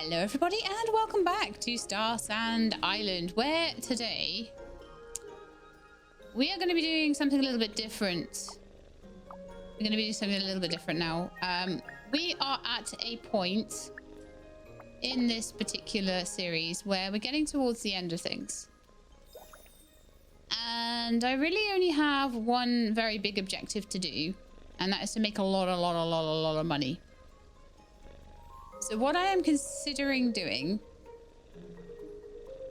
Hello everybody and welcome back to Starsand Island, where today we are going to be doing something a little bit different. We're going to be doing something a little bit different now. We are at a point in this particular series where we're getting towards the end of things. And I really only have one very big objective to do, and that is to make a lot of money. So what I am considering doing...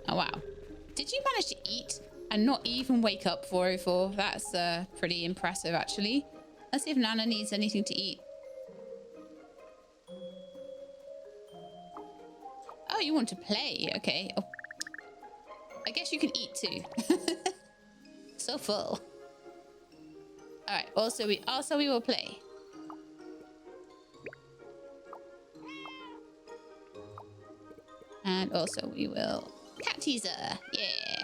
Oh, wow. Did you manage to eat and not even wake up, 404? That's pretty impressive, actually. Let's see if Nana needs anything to eat. Oh, you want to play? Okay. Oh. I guess you can eat too. So full. All right. Also, we will play. And also we will cat teaser. Yeah.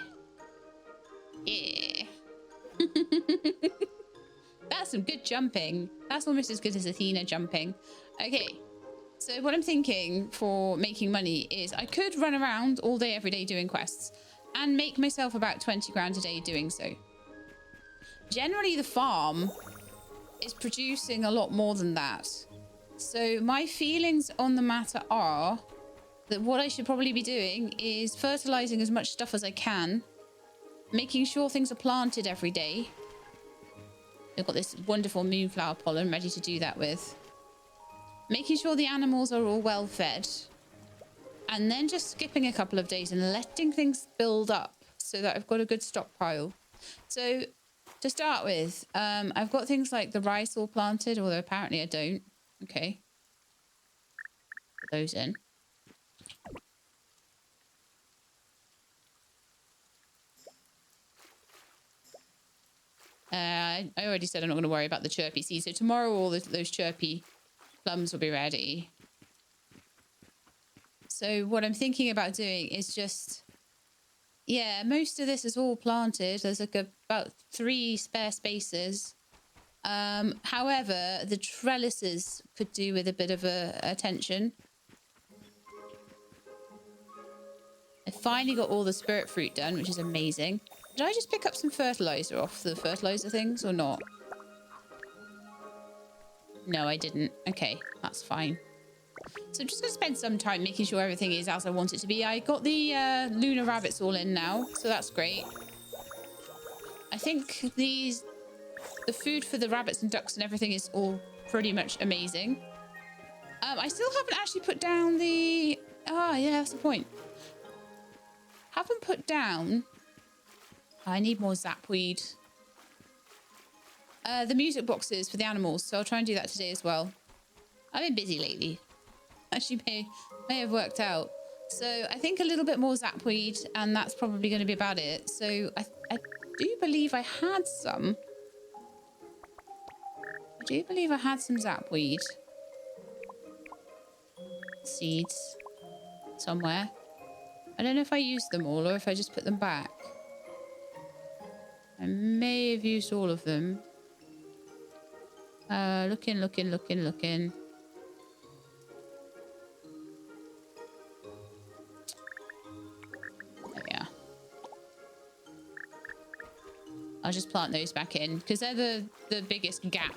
Yeah. That's some good jumping. That's almost as good as Athena jumping. Okay. So what I'm thinking for making money is I could run around all day, every day doing quests and make myself about 20 grand a day doing so. Generally, the farm is producing a lot more than that. So my feelings on the matter are that what I should probably be doing is fertilizing as much stuff as I can, making sure things are planted every day. I've got this wonderful moonflower pollen ready to do that with. Making sure the animals are all well fed, and then just skipping a couple of days and letting things build up so that I've got a good stockpile. So to start with, I've got things like the rice all planted, although apparently I don't. Okay. Put those in. I already said I'm not going to worry about the chirpy seeds. So tomorrow all those chirpy plums will be ready. So what I'm thinking about doing is just... Yeah, most of this is all planted. There's like about 3 spare spaces. However, the trellises could do with a bit of attention. I finally got all the spirit fruit done, which is amazing. Did I just pick up some fertilizer off the fertilizer things or not? No, I didn't. Okay, that's fine. So I'm just going to spend some time making sure everything is as I want it to be. I got the lunar rabbits all in now, so that's great. I think the food for the rabbits and ducks and everything is all pretty much amazing. I still haven't actually put down the... Ah, yeah, that's the point. Haven't put down... I need more zapweed. The music boxes for the animals, so I'll try and do that today as well. I've been busy lately. Actually may have worked out. So I think a little bit more zapweed, and that's probably going to be about it. So I do believe I had some. I do believe I had some zapweed seeds somewhere. I don't know if I used them all or if I just put them back. I may have used all of them. Looking. There we are. I'll just plant those back in because they're the biggest gap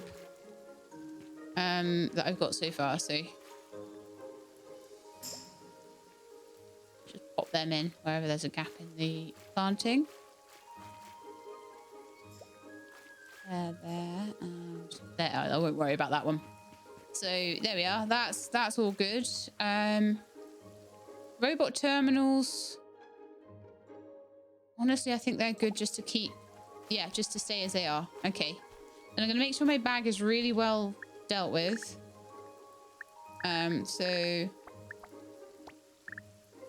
that I've got so far. So just pop them in wherever there's a gap in the planting. There, and there. I won't worry about that one. So there we are. That's all good. Robot terminals. Honestly, I think they're good just to keep, yeah, just to stay as they are. Okay. And I'm going to make sure my bag is really well dealt with. So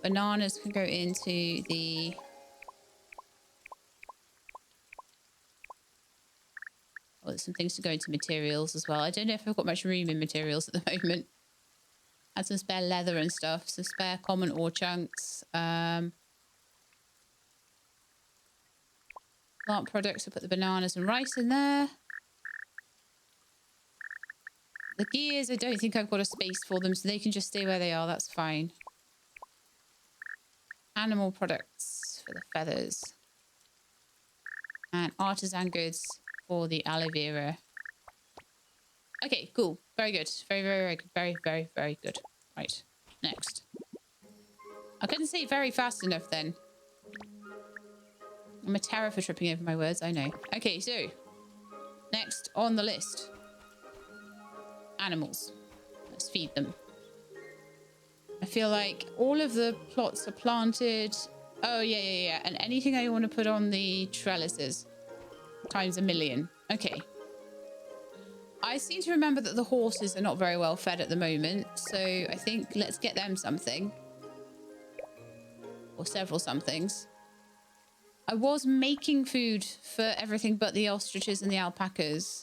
bananas can go into the... Oh, there's some things to go into materials as well. I don't know if I've got much room in materials at the moment. Had some spare leather and stuff. Some spare common ore chunks. Plant products. I put the bananas and rice in there. The gears, I don't think I've got a space for them, so they can just stay where they are. That's fine. Animal products for the feathers. And artisan goods for the aloe vera. Okay, cool. Very good. Very, very, very good. Very, very, very good. Right. Next. I couldn't say very fast enough then. I'm a terror for tripping over my words, I know. Okay, so next on the list. Animals. Let's feed them. I feel like all of the plots are planted. Oh, yeah. And anything I want to put on the trellises. Times a million. Okay. I seem to remember that the horses are not very well fed at the moment. So I think let's get them something. Or several somethings. I was making food for everything but the ostriches and the alpacas.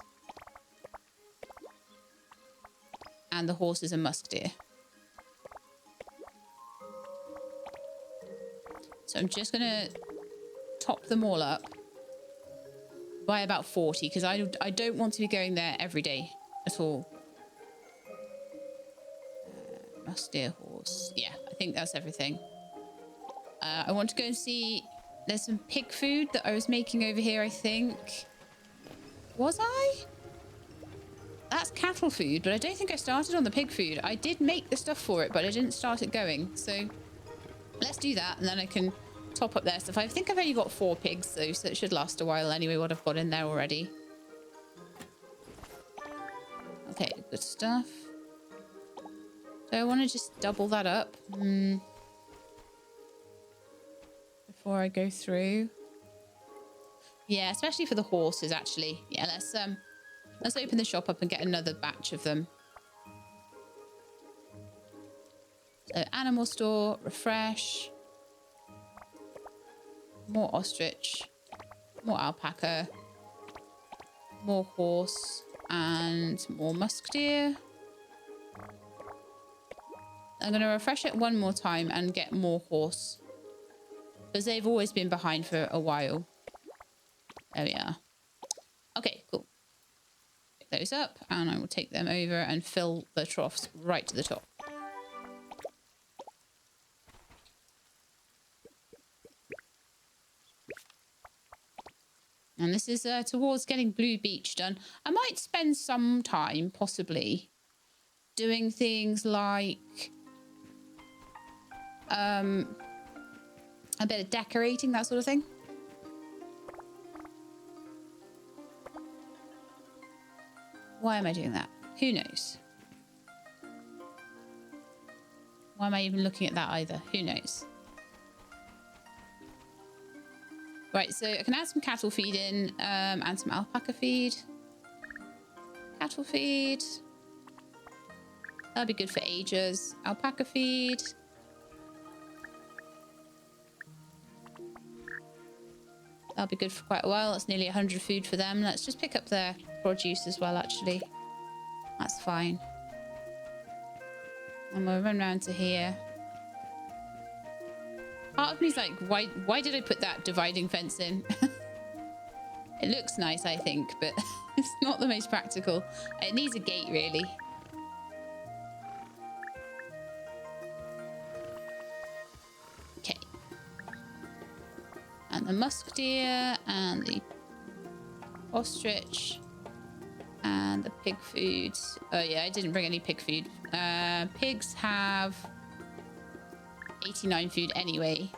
And the horses and musk deer. So I'm just going to top them all up by about 40 because I don't want to be going there every day at all. Musk deer, horse. Yeah, I think that's everything. I want to go and see... There's some pig food that I was making over here, I think. Was I? That's cattle food, but I don't think I started on the pig food. I did make the stuff for it, but I didn't start it going. So let's do that, and then I can top up their stuff. I think I've only got 4 pigs, though, so it should last a while anyway, what I've got in there already. Okay, good stuff. Do I want to just double that up? Before I go through. Yeah, especially for the horses, actually. Yeah, let's open the shop up and get another batch of them. So, animal store, refresh. More ostrich. More alpaca. More horse. And more musk deer. I'm going to refresh it one more time and get more horse. Because they've always been behind for a while. There we are. Okay, cool. Pick those up and I will take them over and fill the troughs right to the top. And this is towards getting Blue Beach done. I might spend some time, possibly, doing things like a bit of decorating, that sort of thing. Why am I doing that? Who knows? Why am I even looking at that either? Who knows? Right, so I can add some cattle feed in and some alpaca feed. Cattle feed. That'll be good for ages. Alpaca feed. That'll be good for quite a while. That's nearly 100 food for them. Let's just pick up their produce as well, actually. That's fine. And we'll run around to here. Part of me's like, why did I put that dividing fence in? It looks nice, I think, but it's not the most practical. It needs a gate, really. Okay. And the musk deer and the ostrich and the pig food. Oh yeah, I didn't bring any pig food. Pigs have 89 food anyway.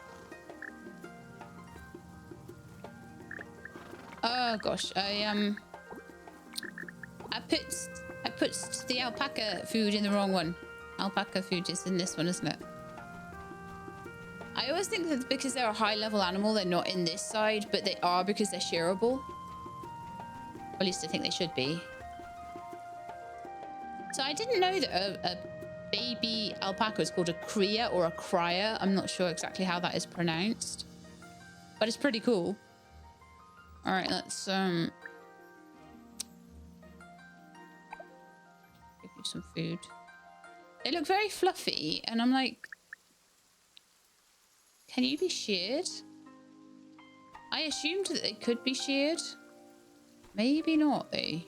Oh gosh, I put the alpaca food in the wrong one. Alpaca food is in this one, isn't it? I always think that because they're a high level animal, they're not in this side, but they are because they're shearable. Or at least I think they should be. So I didn't know that a baby alpaca is called a cria or a cryer. I'm not sure exactly how that is pronounced, but it's pretty cool. All right, let's give you some food. They look very fluffy, and I'm like, can you be sheared? I assumed that they could be sheared. Maybe not, though.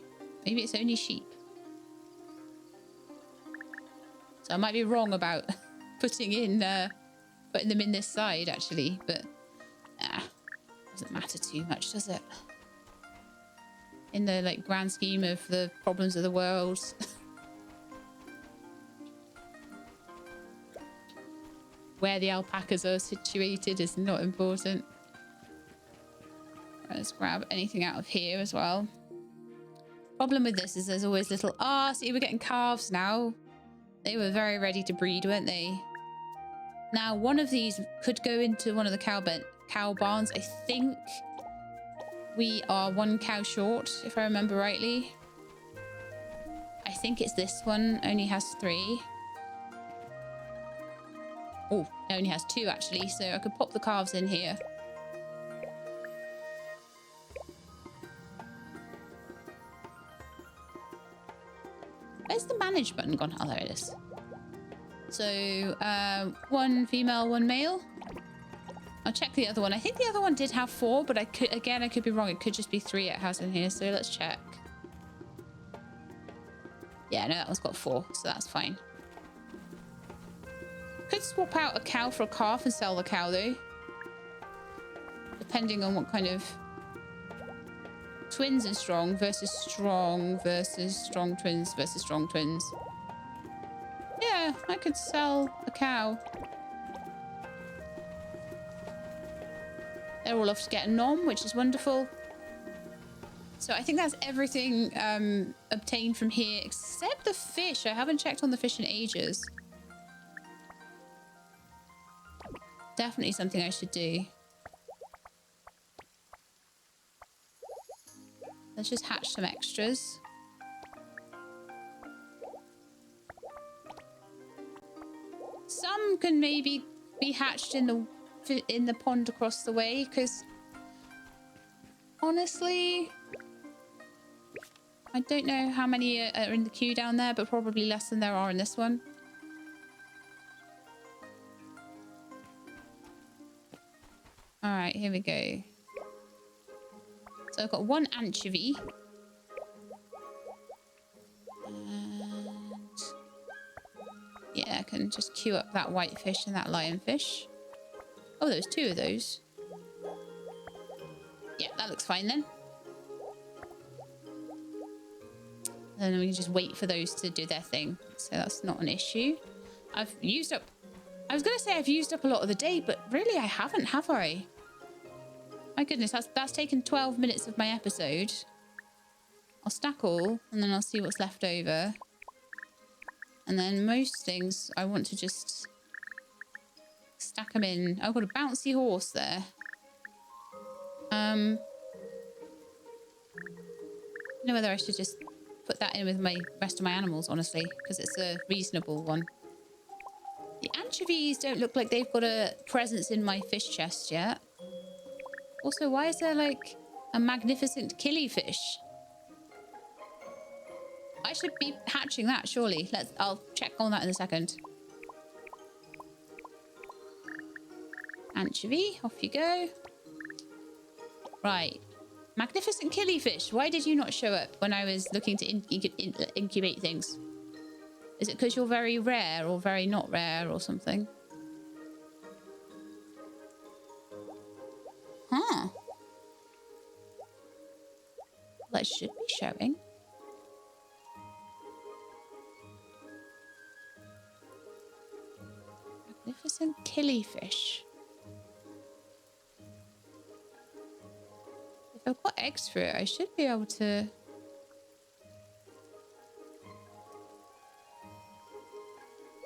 Maybe it's only sheep. So I might be wrong about putting in putting them in this side, actually. But, doesn't matter too much, does it? In the, like, grand scheme of the problems of the world. Where the alpacas are situated is not important. Right, let's grab anything out of here as well. Problem with this is there's always little... Ah, see, we're getting calves now. They were very ready to breed, weren't they? Now, one of these could go into one of the cow barns. I think we are 1 cow short, if I remember rightly. I think it's this one. Only has 3. Oh, it only has 2 actually, so I could pop the calves in here. Where's the manage button gone? Oh, there it is. So, 1 female, 1 male. I'll check the other one. I think the other one did have 4, but I could be wrong. It could just be 3 it has in here, so let's check. Yeah, no, that one's got 4, so that's fine. Could swap out a cow for a calf and sell the cow though, depending on what kind of twins and strong versus strong twins versus strong twins. Yeah, I could sell a cow. They're all off to get a nom, which is wonderful. So I think that's everything obtained from here except the fish. I haven't checked on the fish in ages. Definitely something I should do. Let's just hatch some extras. Some can maybe be hatched in the pond across the way, because honestly, I don't know how many are in the queue down there, but probably less than there are in this one. All right, here we go. So I've got 1 anchovy. And yeah, I can just queue up that whitefish and that lionfish. Oh, there's 2 of those. Yeah, that looks fine then. And then we can just wait for those to do their thing. So that's not an issue. I've used up... I was going to say I've used up a lot of the day, but really I haven't, have I? My goodness, that's taken 12 minutes of my episode. I'll stack all, and then I'll see what's left over. And then most things, I want to just stack them in. I've got a bouncy horse there. I don't know whether I should just put that in with my rest of my animals, honestly, because it's a reasonable one. The anchovies don't look like they've got a presence in my fish chest yet. Also, why is there like a magnificent killifish? I should be hatching that, surely. I'll check on that in a second. Anchovy, off you go. Right. Magnificent killifish. Why did you not show up when I was looking to incubate things? Is it because you're very rare or very not rare or something? Huh. That should be showing. Magnificent killifish. If I've got eggs for it, I should be able to...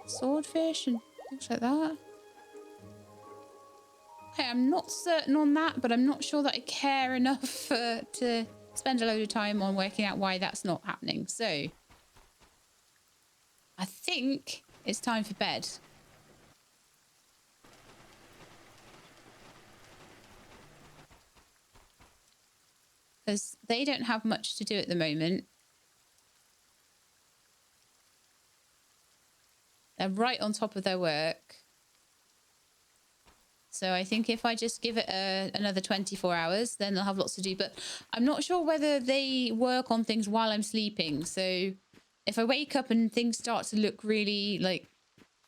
Swordfish and things like that. Okay, I'm not certain on that, but I'm not sure that I care enough to spend a load of time on working out why that's not happening. So, I think it's time for bed. Because they don't have much to do at the moment. They're right on top of their work. So I think if I just give it another 24 hours, then they'll have lots to do. But I'm not sure whether they work on things while I'm sleeping. So if I wake up and things start to look really like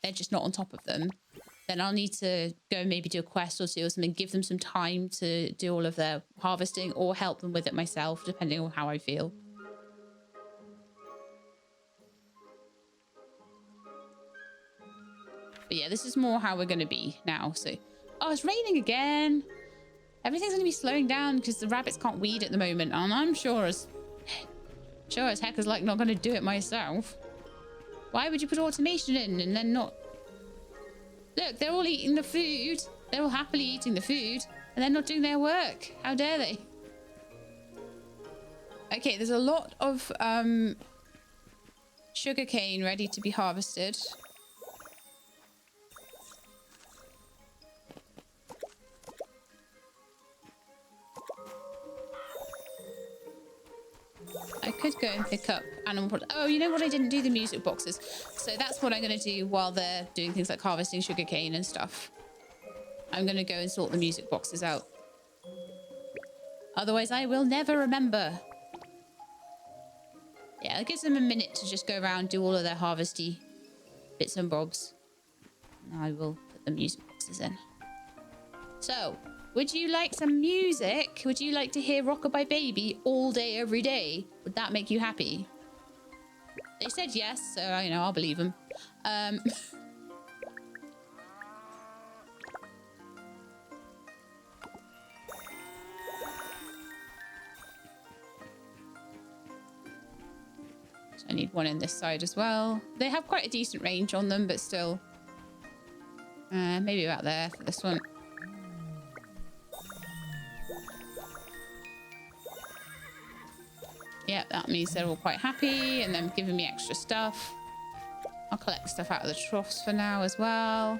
they're just not on top of them, then I'll need to go and maybe do a quest or two or something, give them some time to do all of their harvesting or help them with it myself, depending on how I feel. But yeah, this is more how we're going to be now. So, oh, it's raining again. Everything's going to be slowing down because the rabbits can't weed at the moment. And I'm sure as heck is like not going to do it myself. Why would you put automation in and then not... Look, they're all eating the food. They're all happily eating the food and they're not doing their work. How dare they? Okay, there's a lot of sugarcane ready to be harvested. I could go and pick up animal products. Oh, you know what? I didn't do the music boxes. So that's what I'm going to do while they're doing things like harvesting sugarcane and stuff. I'm going to go and sort the music boxes out. Otherwise, I will never remember. Yeah, it gives them a minute to just go around, do all of their harvesty bits and bobs. And I will put the music boxes in. So, would you like some music? Would you like to hear Rockabye Baby all day, every day? Would that make you happy? They said yes, so, you know, I'll believe them. So I need one in this side as well. They have quite a decent range on them, but still. Maybe about there for this one. Yeah, that means they're all quite happy and then giving me extra stuff. I'll collect stuff out of the troughs for now as well.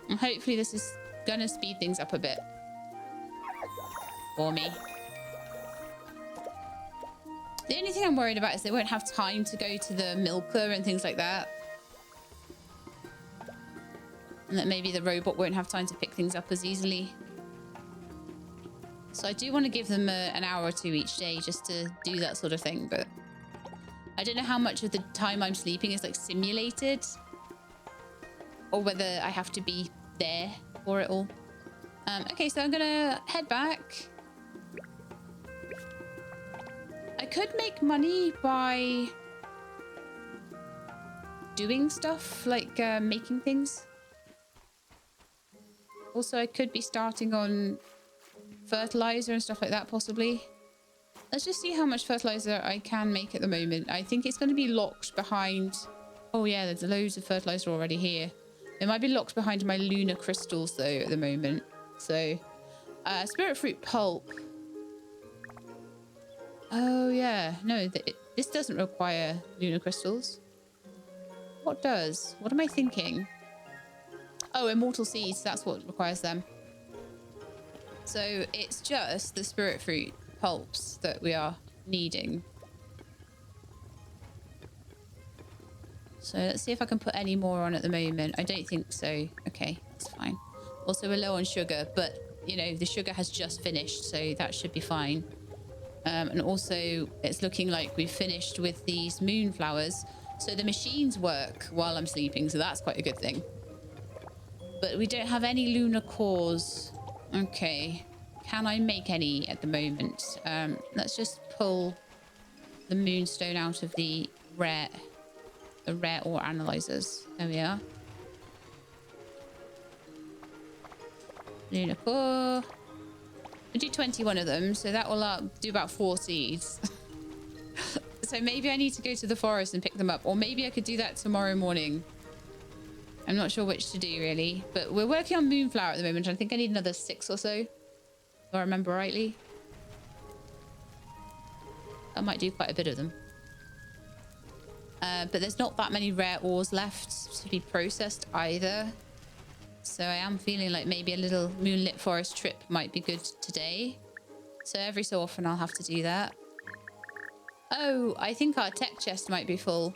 And hopefully this is gonna speed things up a bit for me. The only thing I'm worried about is they won't have time to go to the milker and things like that. And that maybe the robot won't have time to pick things up as easily. So I do want to give them an hour or two each day just to do that sort of thing, but I don't know how much of the time I'm sleeping is like simulated or whether I have to be there for it all. Okay, so I'm gonna head back. I could make money by doing stuff like making things. Also, I could be starting on fertilizer and stuff like that, possibly. Let's just see how much fertilizer I can make at the moment. I think it's going to be locked behind... Oh yeah, there's loads of fertilizer already here. It might be locked behind my lunar crystals though at the moment. So, spirit fruit pulp. Oh yeah, no, this doesn't require lunar crystals. What does? What am I thinking? Oh, immortal seeds, that's what requires them. So it's just the spirit fruit pulps that we are needing. So let's see if I can put any more on at the moment. I don't think so. Okay, that's fine. Also, we're low on sugar, but, you know, the sugar has just finished, so that should be fine. And also, it's looking like we've finished with these moonflowers. So the machines work while I'm sleeping, so that's quite a good thing. But we don't have any lunar cores. Okay. Can I make any at the moment? Let's just pull the moonstone out of the rare ore analyzers. There we are. Lunar core. We do 21 of them, so that will do about 4 seeds. So maybe I need to go to the forest and pick them up, or maybe I could do that tomorrow morning. I'm not sure which to do really, but we're working on moonflower at the moment. I think I need another 6 or so, if I remember rightly. I might do quite a bit of them. But there's not that many rare ores left to be processed either. So I am feeling like maybe a little Moonlit Forest trip might be good today. So every so often I'll have to do that. Oh, I think our tech chest might be full.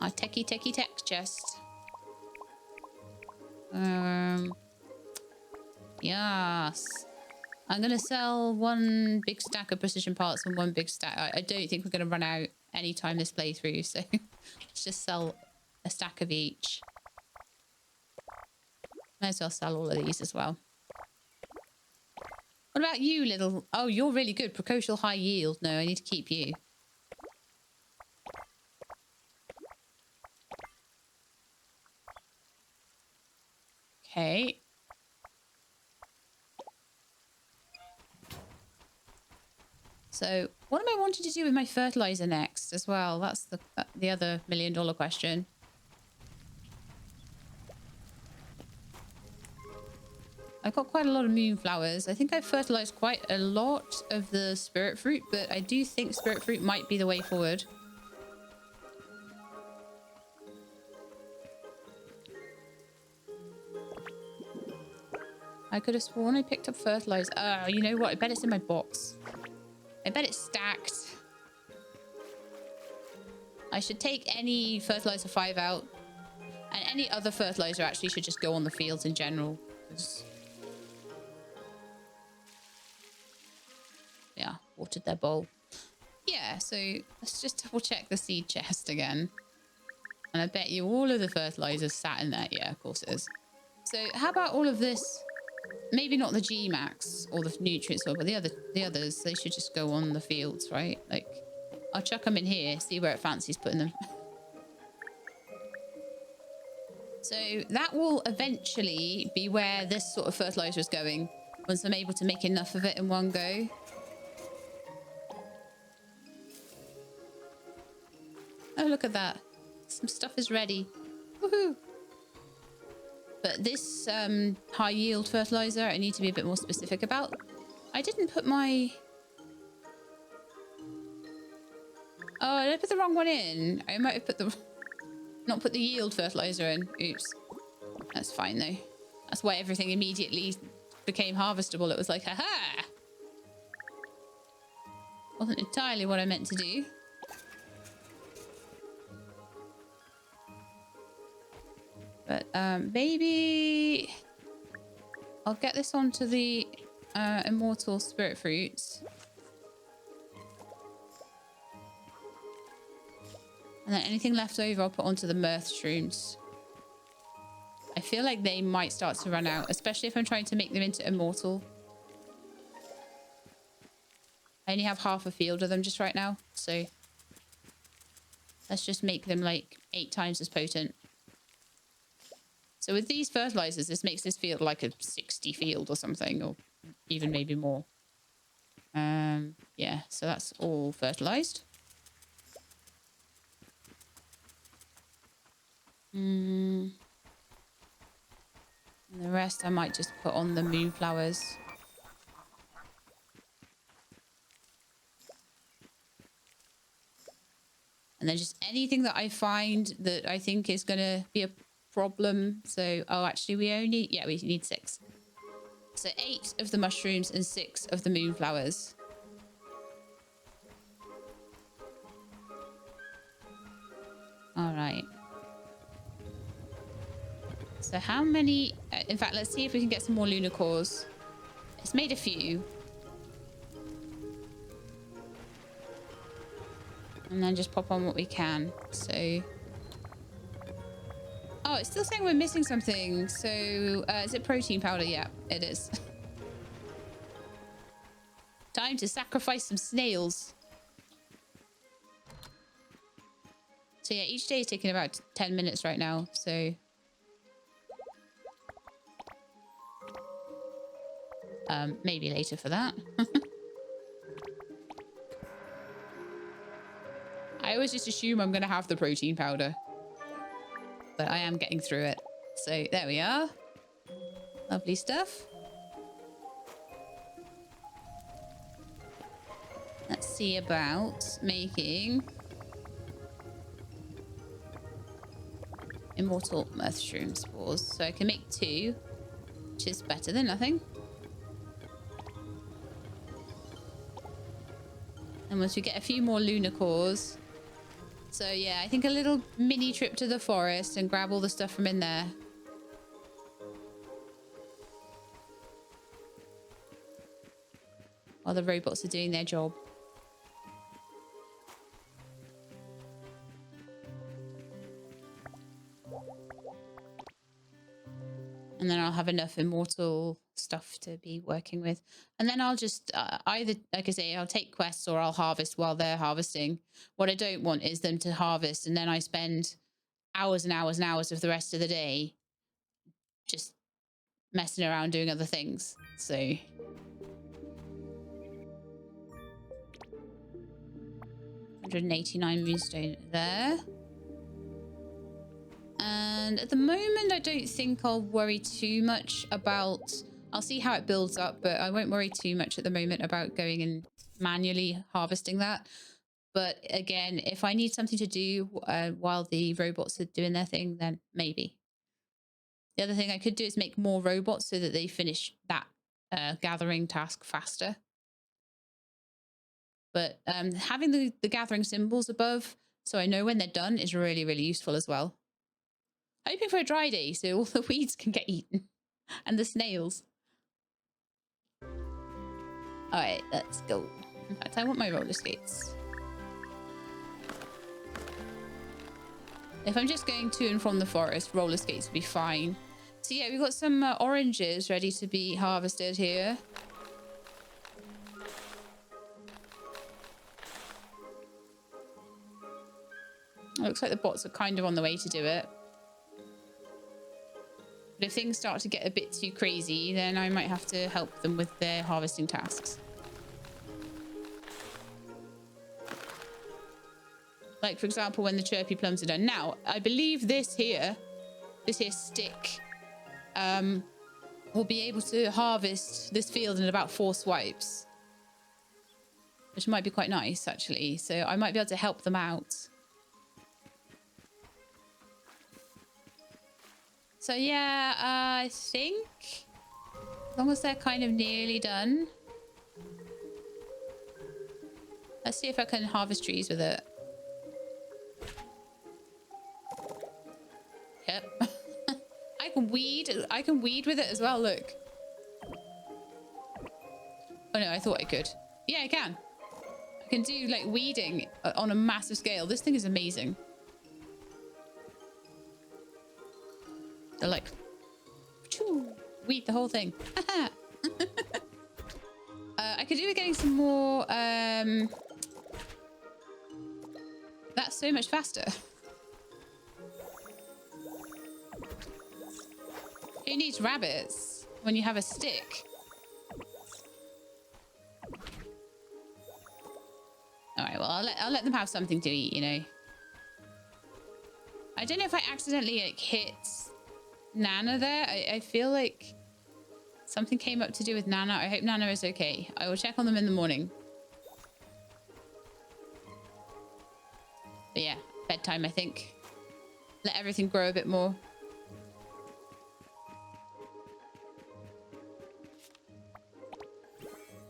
Our techie tech chest. Yes. I'm going to sell 1 big stack of precision parts and 1 big stack. I don't think we're going to run out anytime this playthrough. So let's just sell a stack of each. Might as well sell all of these as well. What about you, little... Oh, you're really good. Precocial high yield. No, I need to keep you. Okay. So what am I wanting to do with my fertilizer next as well? That's the other $1 million question. I've got quite a lot of moonflowers. I think I've fertilized quite a lot of the spirit fruit, but I do think spirit fruit might be the way forward. I could have sworn I picked up fertilizer. You know what? I bet it's in my box. I bet it's stacked. I should take any fertilizer 5 out. And any other fertilizer actually should just go on the fields in general. Yeah, watered their bowl. Yeah, so let's just double check the seed chest again. And I bet you all of the fertilizers sat in there. Yeah, of course it is. So how about all of this? Maybe not the G-Max or the nutrients, but the others, they should just go on the fields, right? Like, I'll chuck them in here, see where it fancies putting them. So that will eventually be where this sort of fertilizer is going, once I'm able to make enough of it in one go. Oh, look at that. Some stuff is ready. Woohoo! But this high yield fertilizer, I need to be a bit more specific about. I didn't put my... Oh, did I put the wrong one in? I might have put the... Not put the yield fertilizer in. Oops. That's fine though. That's why everything immediately became harvestable. It was like, haha! Wasn't entirely what I meant to do. But maybe I'll get this onto the immortal spirit fruits. And then anything left over I'll put onto the mirth shrooms. I feel like they might start to run out, especially if I'm trying to make them into immortal. I only have half a field of them just right now, so let's just make them like 8 times as potent. So with these fertilizers, this makes this field like a 60 field or something, or even maybe more. Yeah, so that's all fertilized. And the rest I might just put on the moonflowers. And then just anything that I find that I think is going to be a problem. So, oh, actually we need 6. So 8 of the mushrooms and 6 of the moonflowers. All right. So how many... in fact, let's see if we can get some more lunar cores. It's made a few. And then just pop on what we can. So... Oh, it's still saying we're missing something. So, is it protein powder? Yeah, it is. Time to sacrifice some snails. So yeah, each day is taking about 10 minutes right now. So... maybe later for that. I always just assume I'm going to have the protein powder. But I am getting through it. So there we are. Lovely stuff. Let's see about making immortal mushroom spores. So I can make 2, which is better than nothing. And once we get a few more lunar cores. So yeah, I think a little mini trip to the forest and grab all the stuff from in there. While the robots are doing their job. And then I'll have enough immortal stuff to be working with. And then I'll just either, like I say, I'll take quests or I'll harvest while they're harvesting. What I don't want is them to harvest and then I spend hours and hours and hours of the rest of the day just messing around doing other things. So 189 moonstone there. And at the moment, I don't think I'll worry too much about... I'll see how it builds up, but I won't worry too much at the moment about going and manually harvesting that. But again, if I need something to do while the robots are doing their thing, then maybe. The other thing I could do is make more robots so that they finish that gathering task faster. But having the gathering symbols above, so I know when they're done, is really, really useful as well. Hoping for a dry day so all the weeds can get eaten. And the snails. Alright, let's go. In fact, I want my roller skates. If I'm just going to and from the forest, roller skates would be fine. So yeah, we've got some oranges ready to be harvested here. It looks like the bots are kind of on the way to do it. But if things start to get a bit too crazy, then I might have to help them with their harvesting tasks. Like, for example, when the chirpy plums are done. Now, I believe this here stick, will be able to harvest this field in about 4 swipes. Which might be quite nice, actually. So I might be able to help them out. So yeah, I think as long as they're kind of nearly done. Let's see if I can harvest trees with it. Yep. I can weed with it as well, look. Oh no, I thought I could. Yeah, I can. I can do like weeding on a massive scale. This thing is amazing. They're like, weed the whole thing. I could do with getting some more. That's so much faster. Who needs rabbits when you have a stick? All right, well, I'll let them have something to eat, you know. I don't know if I accidentally like hit Nana there. I feel like something came up to do with Nana. I hope Nana is okay. I will check on them in the morning. But yeah, bedtime, I think. Let everything grow a bit more.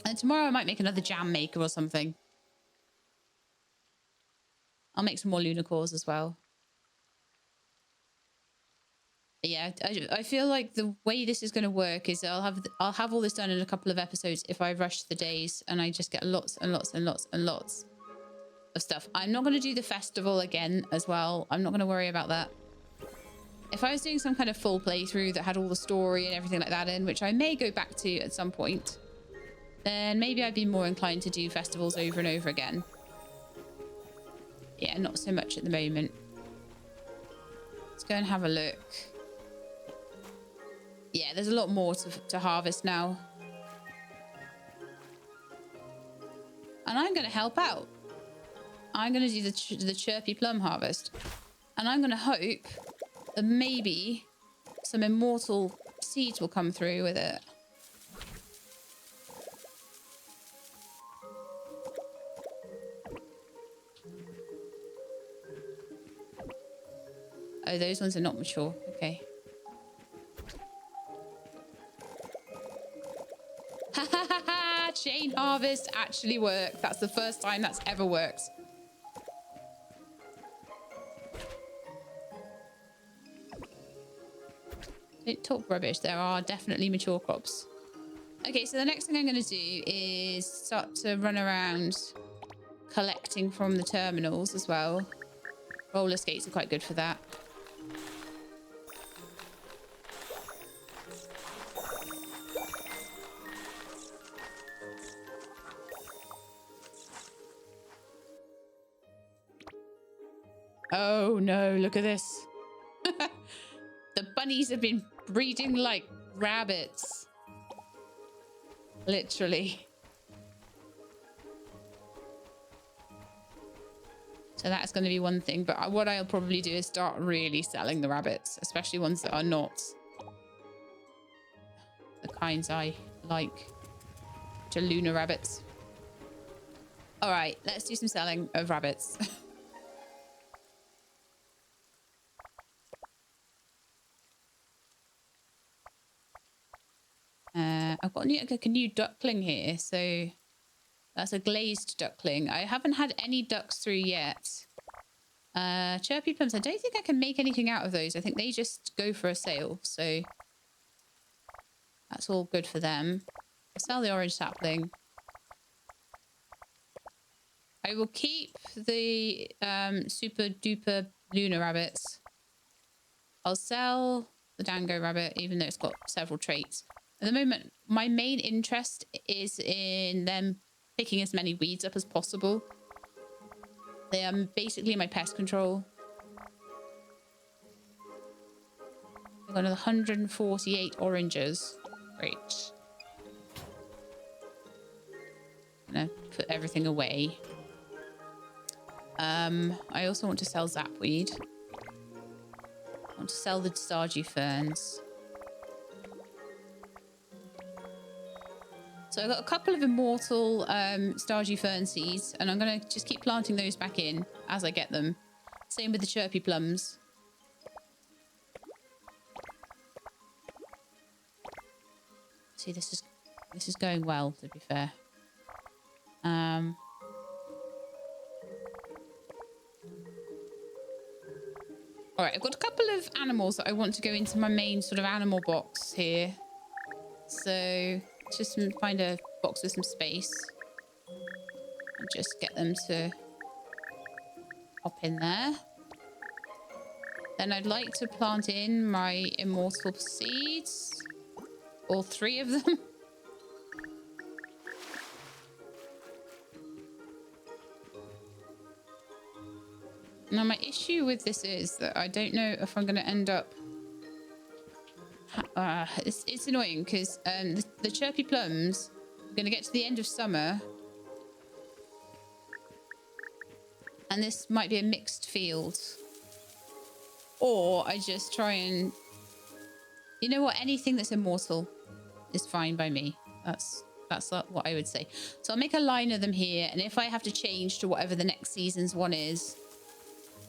And tomorrow I might make another jam maker or something. I'll make some more lunicores as well. But yeah, I feel like the way this is going to work is I'll have all this done in a couple of episodes if I rush the days and I just get lots and lots and lots and lots of stuff. I'm not going to do the festival again as well. I'm not going to worry about that. If I was doing some kind of full playthrough that had all the story and everything like that in, which I may go back to at some point, then maybe I'd be more inclined to do festivals over and over again. Yeah, not so much at the moment. Let's go and have a look. Yeah, there's a lot more to harvest now. And I'm going to help out. I'm going to do the chirpy plum harvest. And I'm going to hope that maybe some immortal seeds will come through with it. Oh, those ones are not mature. Okay. Ha ha ha ha! Chain harvest actually worked. That's the first time that's ever worked. Don't talk rubbish. There are definitely mature crops. Okay, so the next thing I'm going to do is start to run around collecting from the terminals as well. Roller skates are quite good for that. Oh no, look at this. The bunnies have been breeding like rabbits. Literally. So that's going to be one thing. But what I'll probably do is start really selling the rabbits, especially ones that are not the kinds I like. To lunar rabbits. All right, let's do some selling of rabbits. I've got a new duckling here, so that's a glazed duckling. I haven't had any ducks through yet. Chirpy plums, I don't think I can make anything out of those. I think they just go for a sale, so that's all good for them. I'll sell the orange sapling. I will keep the super duper lunar rabbits. I'll sell the dango rabbit, even though it's got several traits. At the moment, my main interest is in them picking as many weeds up as possible. They are basically my pest control. I've got another 148 oranges. Great. I'm gonna put everything away. I also want to sell zapweed. I want to sell the stardew ferns. So I've got a couple of immortal stardew fern seeds, and I'm going to just keep planting those back in as I get them. Same with the chirpy plums. See, this is going well, to be fair. All right, I've got a couple of animals that I want to go into my main sort of animal box here. So just find a box with some space and just get them to hop in there. Then I'd like to plant in my immortal seeds, all 3 of them. Now my issue with this is that I don't know if I'm going to end up it's annoying because the chirpy plums are going to get to the end of summer and this might be a mixed field, or I just try and, you know what, anything that's immortal is fine by me. That's what I would say. So I'll make a line of them here, and if I have to change to whatever the next season's one is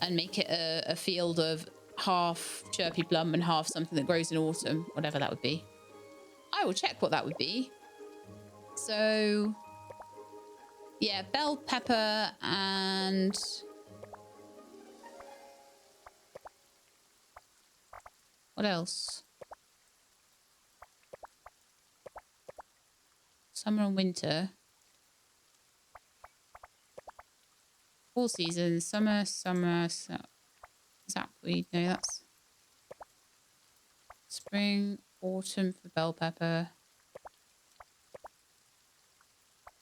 and make it a field of half chirpy plum and half something that grows in autumn, whatever that would be, I will check what that would be. So yeah, bell pepper and what else? Summer and winter. 4 seasons. Summer, zapweed. No, that's spring, autumn for bell pepper.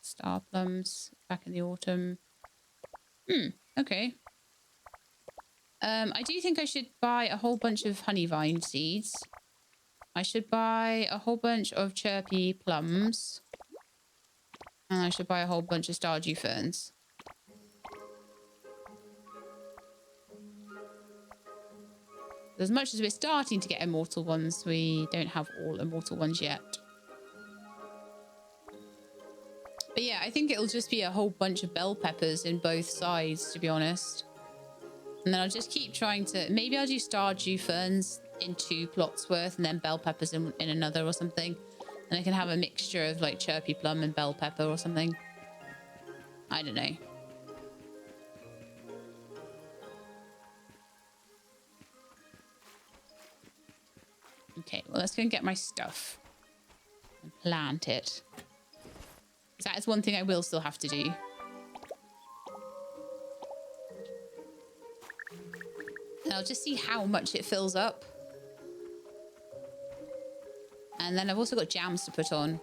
Star plums back in the autumn. Okay. I do think I should buy a whole bunch of honey vine seeds. I should buy a whole bunch of chirpy plums. And I should buy a whole bunch of stardew ferns. As much as we're starting to get immortal ones, we don't have all immortal ones yet. But yeah, I think it'll just be a whole bunch of bell peppers in both sides, to be honest. And then I'll just keep trying to... Maybe I'll do stardew ferns in 2 plots worth and then bell peppers in another or something. And I can have a mixture of like chirpy plum and bell pepper or something. I don't know. Okay, well, let's go and get my stuff and plant it. That is one thing I will still have to do. And I'll just see how much it fills up. And then I've also got jams to put on.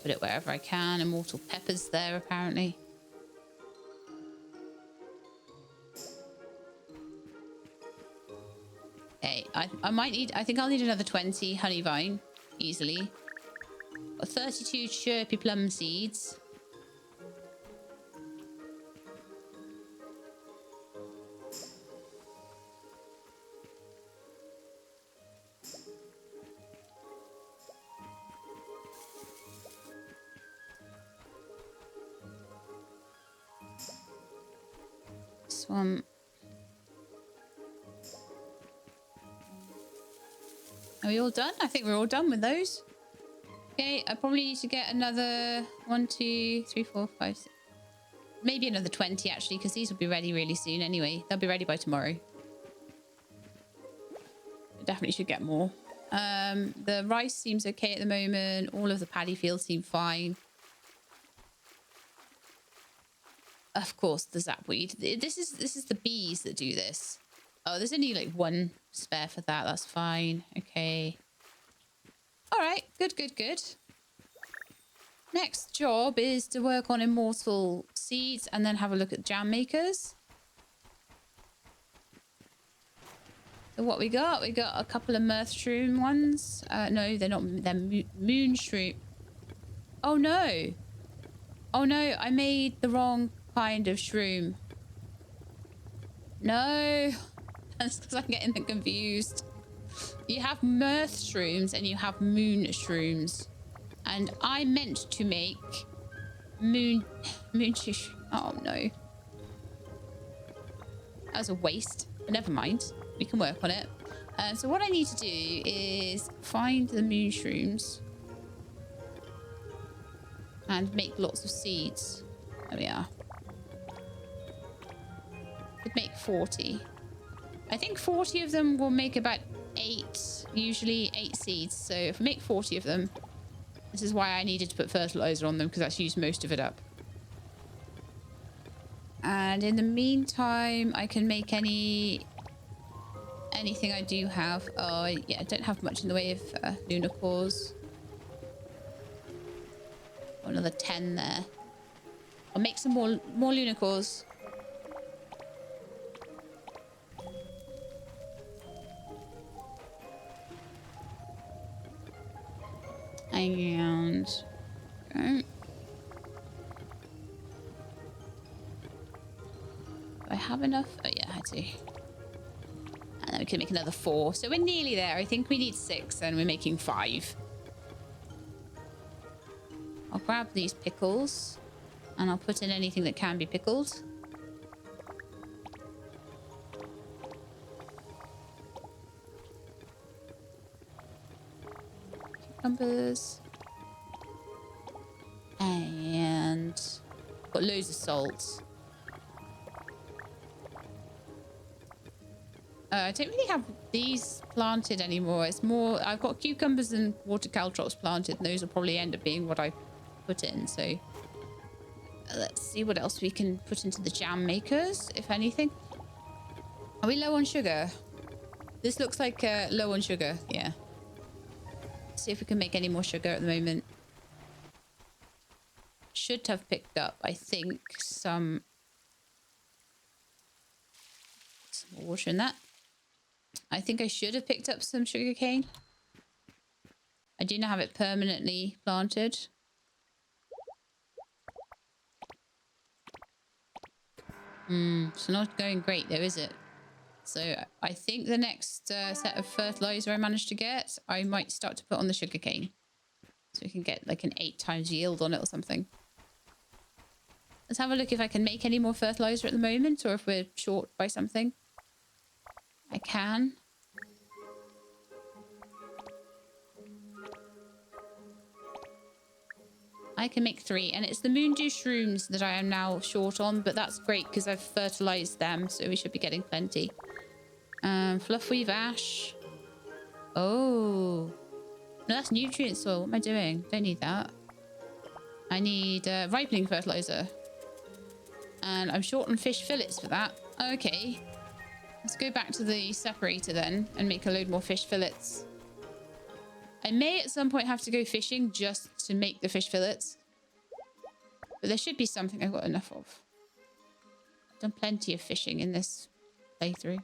Put it wherever I can. Immortal peppers there, apparently. Okay, I might need... I think I'll need another 20 honey vine. Easily. Got 32 chirpy plum seeds. This one. Are we all done? I think we're all done with those. Okay, I probably need to get another 1, 2, 3, 4, 5, 6. Maybe another 20 actually, because these will be ready really soon anyway. They'll be ready by tomorrow. I definitely should get more. The rice seems okay at the moment. All of the paddy fields seem fine. Of course, the zapweed. This is the bees that do this. Oh, there's only like 1 spare for that. That's fine. Okay. All right. Good, good, good. Next job is to work on immortal seeds and then have a look at jam makers. So what we got? We got a couple of mirth shroom ones. No, they're not. They're moon shroom. Oh, no. Oh, no. I made the wrong kind of shroom. No. That's because I'm getting them confused. You have mirth shrooms and you have moon shrooms. And I meant to make moon... Oh, no. That was a waste. But never mind. We can work on it. So what I need to do is find the moon shrooms. And make lots of seeds. There we are. Could make 40. I think 40 of them will make about 8, usually 8 seeds. So if I make 40 of them, this is why I needed to put fertilizer on them, because that's used most of it up. And in the meantime, I can make anything I do have. Oh, yeah, I don't have much in the way of lunicores. Oh, another 10 there. I'll make some more lunicores. And okay. Do I have enough? Oh yeah, I do. And then we can make another 4. So we're nearly there. I think we need 6 and we're making 5. I'll grab these pickles and I'll put in anything that can be pickled. Cucumbers. And got loads of salt. I don't really have these planted anymore. It's more, I've got cucumbers and water caltrops planted, and those will probably end up being what I put in. So let's see what else we can put into the jam makers, if anything. Are we low on sugar? This looks like low on sugar. Yeah. Let's see if we can make any more sugar at the moment. Should have picked up, I think, some more water in that. I think I should have picked up some sugarcane. I do not have it permanently planted. It's not going great though, is it? So I think the next set of fertilizer I managed to get, I might start to put on the sugarcane. So we can get like an 8 times yield on it or something. Let's have a look if I can make any more fertilizer at the moment, or if we're short by something. I can. I can make 3, and it's the moondew shrooms that I am now short on, but that's great because I've fertilized them, so we should be getting plenty. Fluffweave ash. Oh. No, that's nutrient soil. What am I doing? Don't need that. I need ripening fertilizer. And I'm short on fish fillets for that. Okay. Let's go back to the separator then and make a load more fish fillets. I may at some point have to go fishing just to make the fish fillets. But there should be something I've got enough of. I've done plenty of fishing in this playthrough.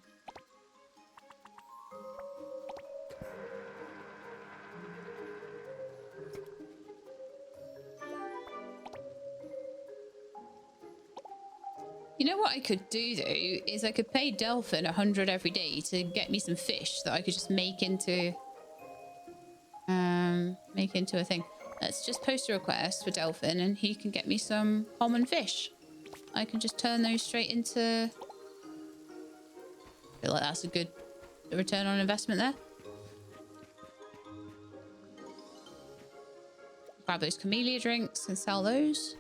You know what I could do, though, is I could pay Delphin 100 every day to get me some fish that I could just make into a thing. Let's just post a request for Delphin and he can get me some common fish. I can just turn those straight into... I feel like that's a good return on investment there. Grab those camellia drinks and sell those.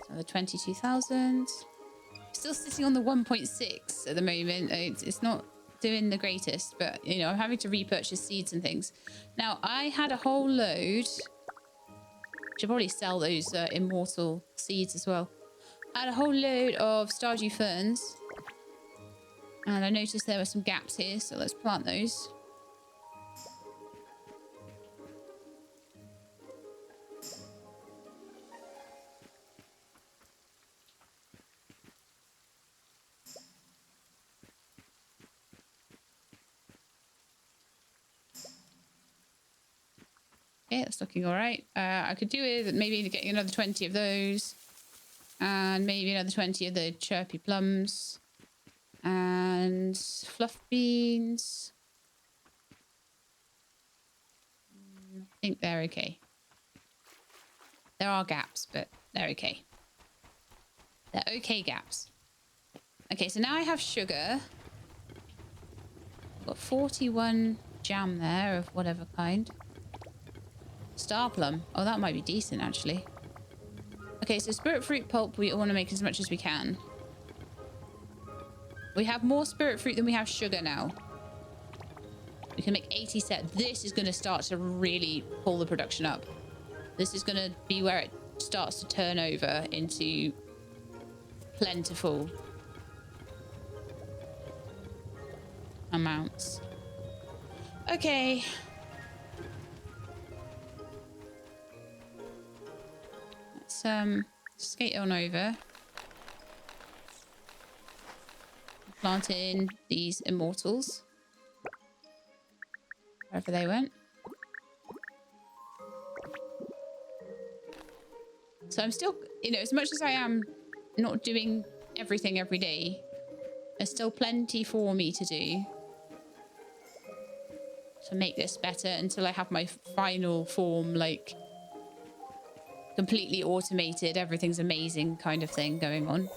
Another 22,000. Still sitting on the 1.6 at the moment. It's not doing the greatest, but you know, I'm having to repurchase seeds and things. Now, I had a whole load. Should probably sell those immortal seeds as well. I had a whole load of Stardew ferns, and I noticed there were some gaps here, so let's plant those. Okay, that's looking all right. I could do with maybe getting another 20 of those. And maybe another 20 of the chirpy plums. And fluff beans. I think they're okay. There are gaps, but they're okay. They're okay gaps. Okay, so now I have sugar. I've got 41 jam there of whatever kind. Star plum. Oh, that might be decent, actually. Okay, so spirit fruit pulp, we want to make as much as we can. We have more spirit fruit than we have sugar now. We can make 80 set. This is going to start to really pull the production up. This is going to be where it starts to turn over into plentiful amounts. Okay. Let's skate on over. Plant in these immortals. Wherever they went. So I'm still, you know, as much as I am not doing everything every day, there's still plenty for me to do to make this better until I have my final form, like, completely automated, everything's amazing kind of thing going on.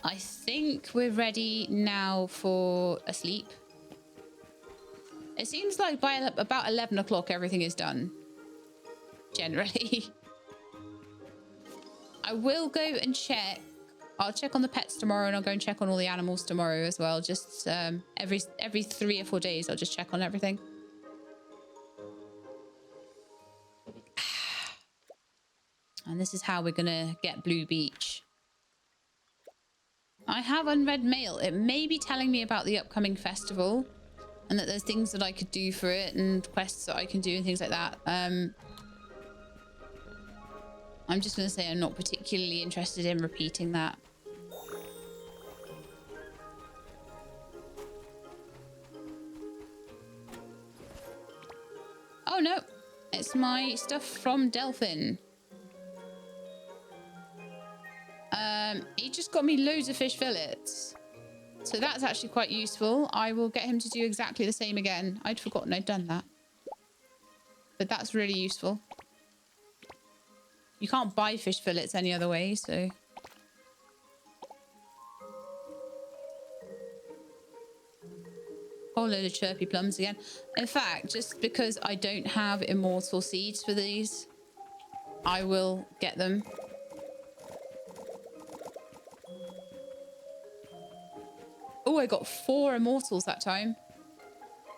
I think we're ready now for a sleep. It seems like by about 11 o'clock everything is done. Generally. I will go and check. I'll check on the pets tomorrow and I'll go and check on all the animals tomorrow as well. Just every 3 or 4 days I'll just check on everything. And this is how we're gonna get Blue Beach. I have unread mail. It may be telling me about the upcoming festival and that there's things that I could do for it and quests that I can do and things like that. I'm just gonna say I'm not particularly interested in repeating that. Oh no, it's my stuff from Delphin. He just got me loads of fish fillets. So that's actually quite useful. I will get him to do exactly the same again. I'd forgotten I'd done that. But that's really useful. You can't buy fish fillets any other way, so... Whole load of chirpy plums again. In fact, just because I don't have immortal seeds for these, I will get them. Oh, I got 4 immortals that time.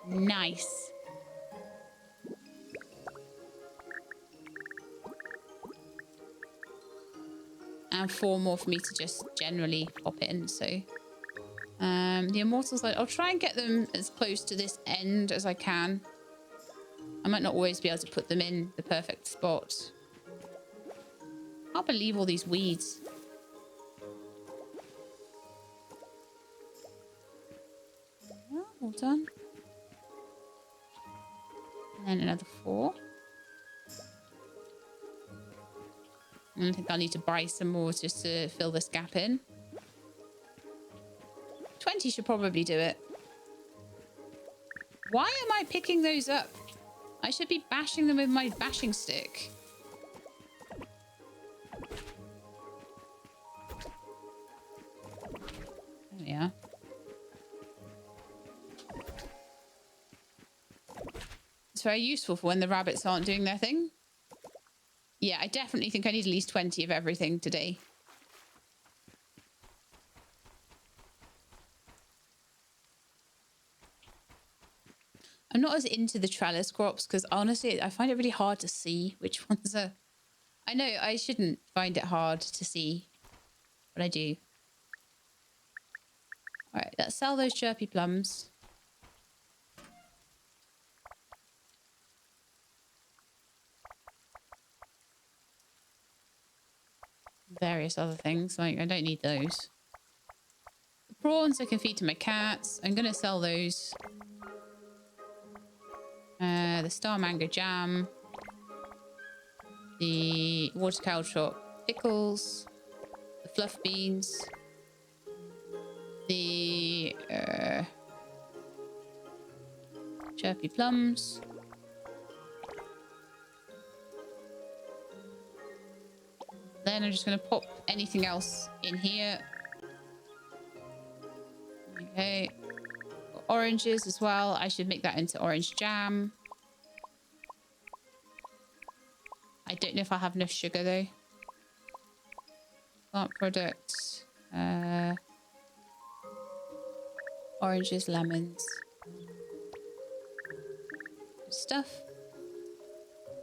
Nice. and 4 more for me to just generally pop in. So the Immortals, I'll try and get them as close to this end as I can. I might not always be able to put them in the perfect spot. I can't believe all these weeds. Oh, all done. And then another 4. I think I'll need to buy some more just to fill this gap in. 20 should probably do it. Why am I picking those up? I should be bashing them with my bashing stick. There we are. It's very useful for when the rabbits aren't doing their thing. Yeah, I definitely think I need at least 20 of everything today. I'm not as into the trellis crops because honestly, I find it really hard to see which ones are... I know I shouldn't find it hard to see, but I do. All right, let's sell those chirpy plums. Various other things, like I don't need those. The prawns I can feed to my cats. I'm going to sell those. The star mango jam. The water cow chop pickles. The fluff beans. The chirpy plums. Then I'm just going to pop anything else in here. Okay. Oranges as well. I should make that into orange jam. I don't know if I have enough sugar though. Plant products. Oranges, lemons. Good stuff.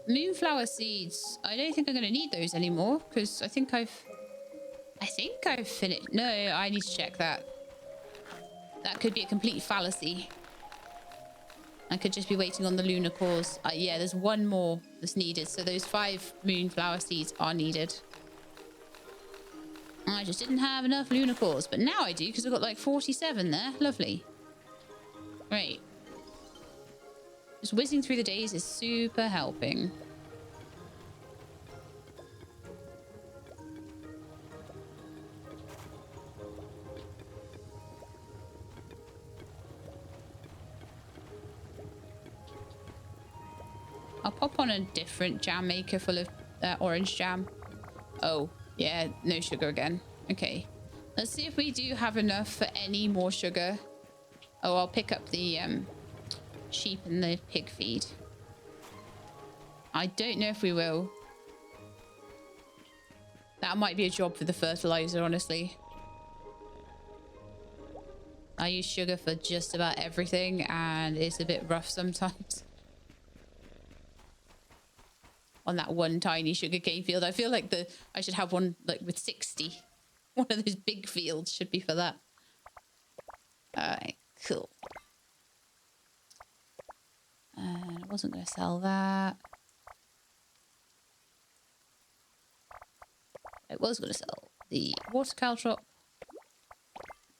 Moonflower seeds. I don't think I'm going to need those anymore because I think I've finished. No, I need to check that. That could be a complete fallacy. I could just be waiting on the lunar cores. Yeah, there's one more that's needed. So those 5 moonflower seeds are needed. I just didn't have enough lunar cores, but now I do because I've got like 47 there. Lovely. Great. Just whizzing through the days is super helping. I'll pop on a different jam maker full of orange jam. Oh, yeah, no sugar again. Okay. Let's see if we do have enough for any more sugar. Oh, I'll pick up the sheep and the pig feed. I don't know if we will. That might be a job for the fertilizer, honestly. I use sugar for just about everything, and it's a bit rough sometimes. On that one tiny sugarcane field. I feel like I should have one like with 60. One of those big fields should be for that. Alright, cool. And I wasn't going to sell that. I was going to sell the water caltrop.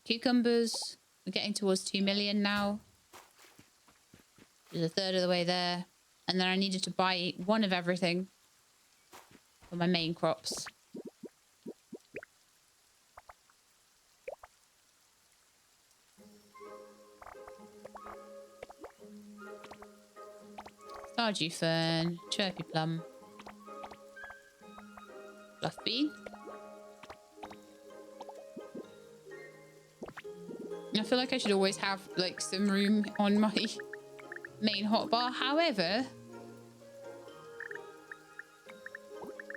Cucumbers. We're getting towards 2 million now. There's a third of the way there. And then I needed to buy one of everything for my main crops. Stardew fern, chirpy plum, fluff bean. I feel like I should always have like some room on my main hotbar. However,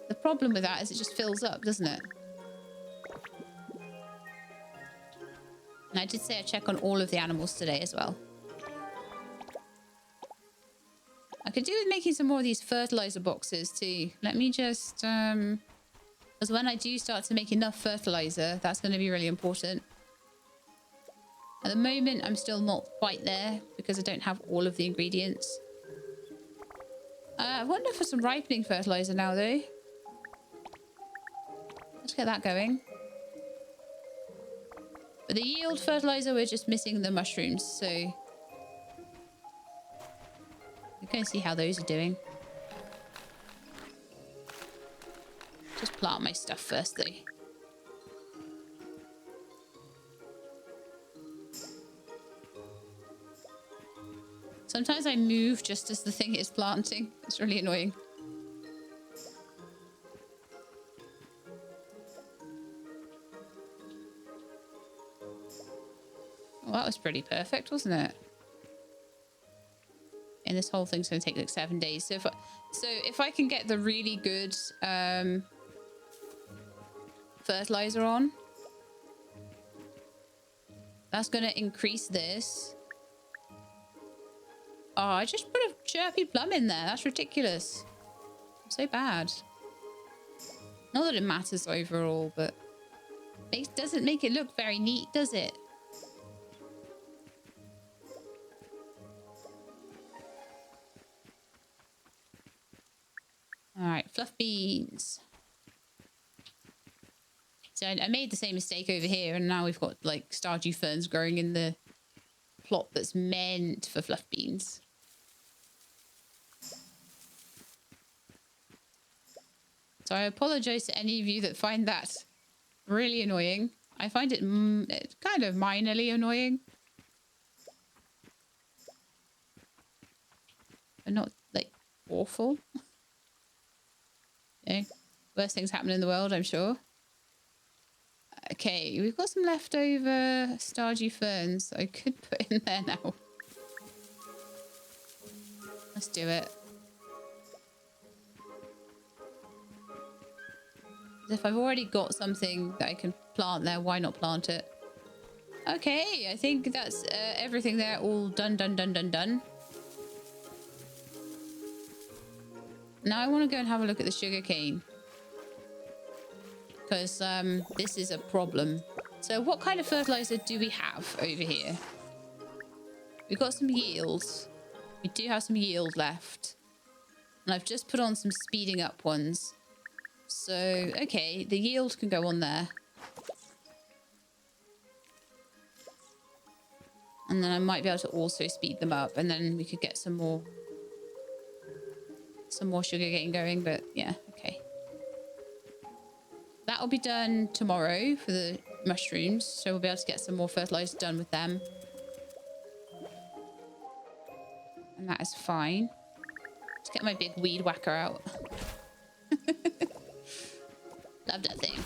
the problem with that is it just fills up, doesn't it? And I did say I check on all of the animals today as well. I could do with making some more of these fertilizer boxes too. Let me just Because when I do start to make enough fertilizer, that's going to be really important. At the moment, I'm still not quite there because I don't have all of the ingredients. I wonder for some ripening fertilizer now, though. Let's get that going. For the yield fertilizer, we're just missing the mushrooms, so we're going to see how those are doing. Just plant my stuff first, though. Sometimes I move just as the thing is planting. It's really annoying. Well, that was pretty perfect, wasn't it? And this whole thing's going to take like 7 days. So if I can get the really good fertilizer on, that's going to increase this. Oh, I just put a chirpy plum in there. That's ridiculous. So bad. Not that it matters overall, but it doesn't make it look very neat, does it? All right, fluff beans. So I made the same mistake over here, and now we've got like stardew ferns growing in the plot that's meant for fluff beans. So I apologize to any of you that find that really annoying. I find it kind of minorly annoying. But not like awful. Okay. Worst things happen in the world, I'm sure. Okay, we've got some leftover stardew ferns I could put in there now. Let's do it. If I've already got something that I can plant there, why not plant it? Okay, I think that's everything there. All done. Now I want to go and have a look at the sugar cane. Because this is a problem. So what kind of fertilizer do we have over here? We've got some yields. We do have some yield left. And I've just put on some speeding up ones. So, okay, the yield can go on there. And then I might be able to also speed them up. And then we could get some more sugar cane going. But yeah, okay. That'll be done tomorrow for the mushrooms. So we'll be able to get some more fertilizer done with them. And that is fine. Let's get my big weed whacker out. Love that thing.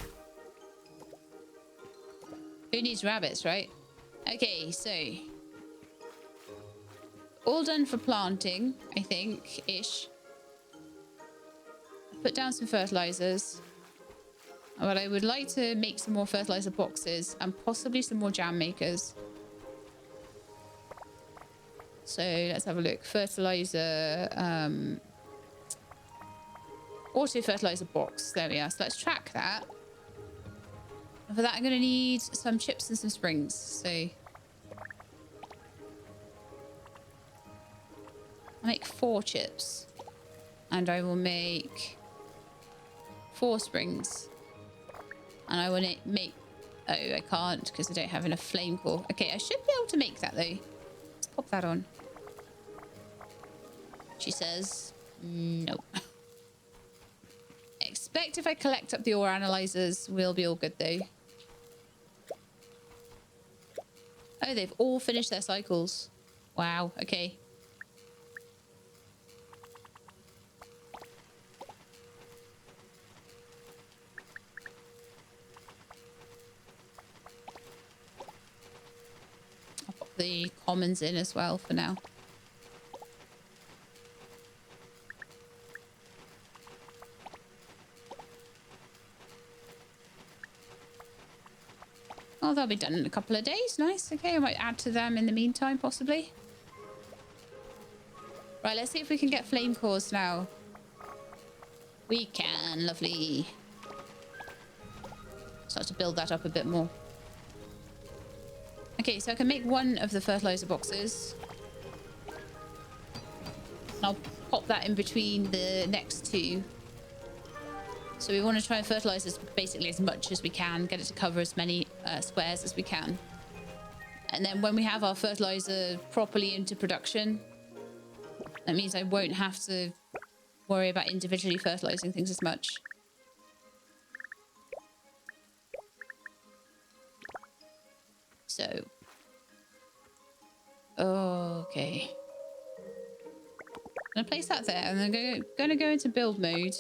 Who needs rabbits, right? Okay, so all done for planting, I think, ish. Put down some fertilizers. But I would like to make some more fertilizer boxes and possibly some more jam makers. So let's have a look. Fertilizer, auto fertilizer box. There we are. So let's track that. And for that, I'm going to need some chips and some springs. So I'll make 4 chips. And I will make 4 springs. And I will make... Oh, I can't because I don't have enough flame core. Okay, I should be able to make that though. Let's pop that on. She says, no. Expect if I collect up the ore analyzers, we'll be all good though. Oh, they've all finished their cycles. Wow, okay. I'll pop the commons in as well for now. Oh, they'll be done in a couple of days. Nice. Okay, I might add to them in the meantime, possibly. Right, let's see if we can get flame cores now. We can. Lovely. start to build that up a bit more. Okay, so I can make one of the fertilizer boxes. I'll pop that in between the next two. So we want to try and fertilize this basically as much as we can, get it to cover as many squares as we can. And then when we have our fertilizer properly into production, that means I won't have to worry about individually fertilizing things as much. So, okay. I'm gonna place that there, and I'm gonna go into build mode,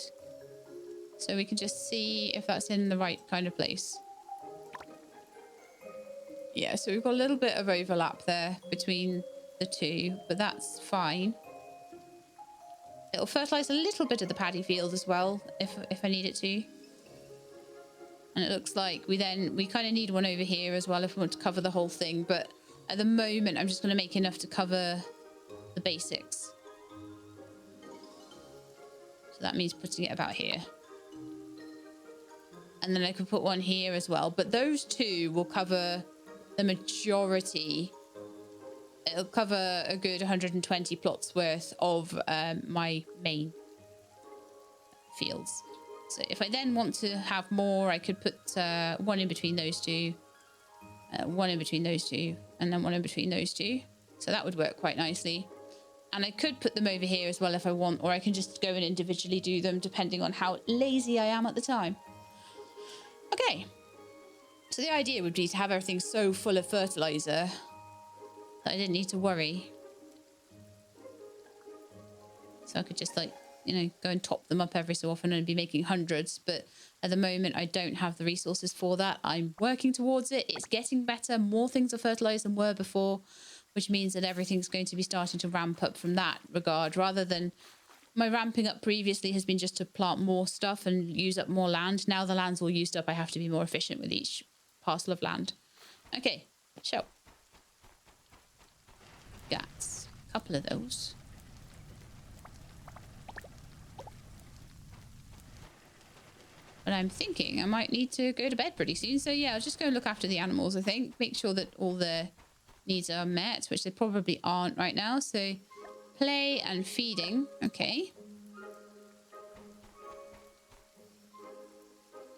so we can just see if that's in the right kind of place. Yeah, so we've got a little bit of overlap there between the two, but that's fine. It'll fertilize a little bit of the paddy field as well, if I need it to. And it looks like we kind of need one over here as well if we want to cover the whole thing. But at the moment, I'm just going to make enough to cover the basics. So that means putting it about here. And then I could put one here as well. But those two will cover the majority. It'll cover a good 120 plots worth of my main fields. So if I then want to have more, I could put one in between those two, one in between those two, and then one in between those two. So that would work quite nicely. And I could put them over here as well if I want, or I can just go and individually do them depending on how lazy I am at the time. Okay. So the idea would be to have everything so full of fertilizer that I didn't need to worry. So I could just like, you know, go and top them up every so often and be making hundreds. But at the moment, I don't have the resources for that. I'm working towards it. It's getting better. More things are fertilized than were before, which means that everything's going to be starting to ramp up from that regard, rather than my ramping up previously has been just to plant more stuff and use up more land. Now the land's all used up. I have to be more efficient with each parcel of land. Okay, so got a couple of those. But I'm thinking I might need to go to bed pretty soon. So yeah, I'll just go look after the animals, I think. Make sure that all their needs are met, which they probably aren't right now. So play and feeding. Okay.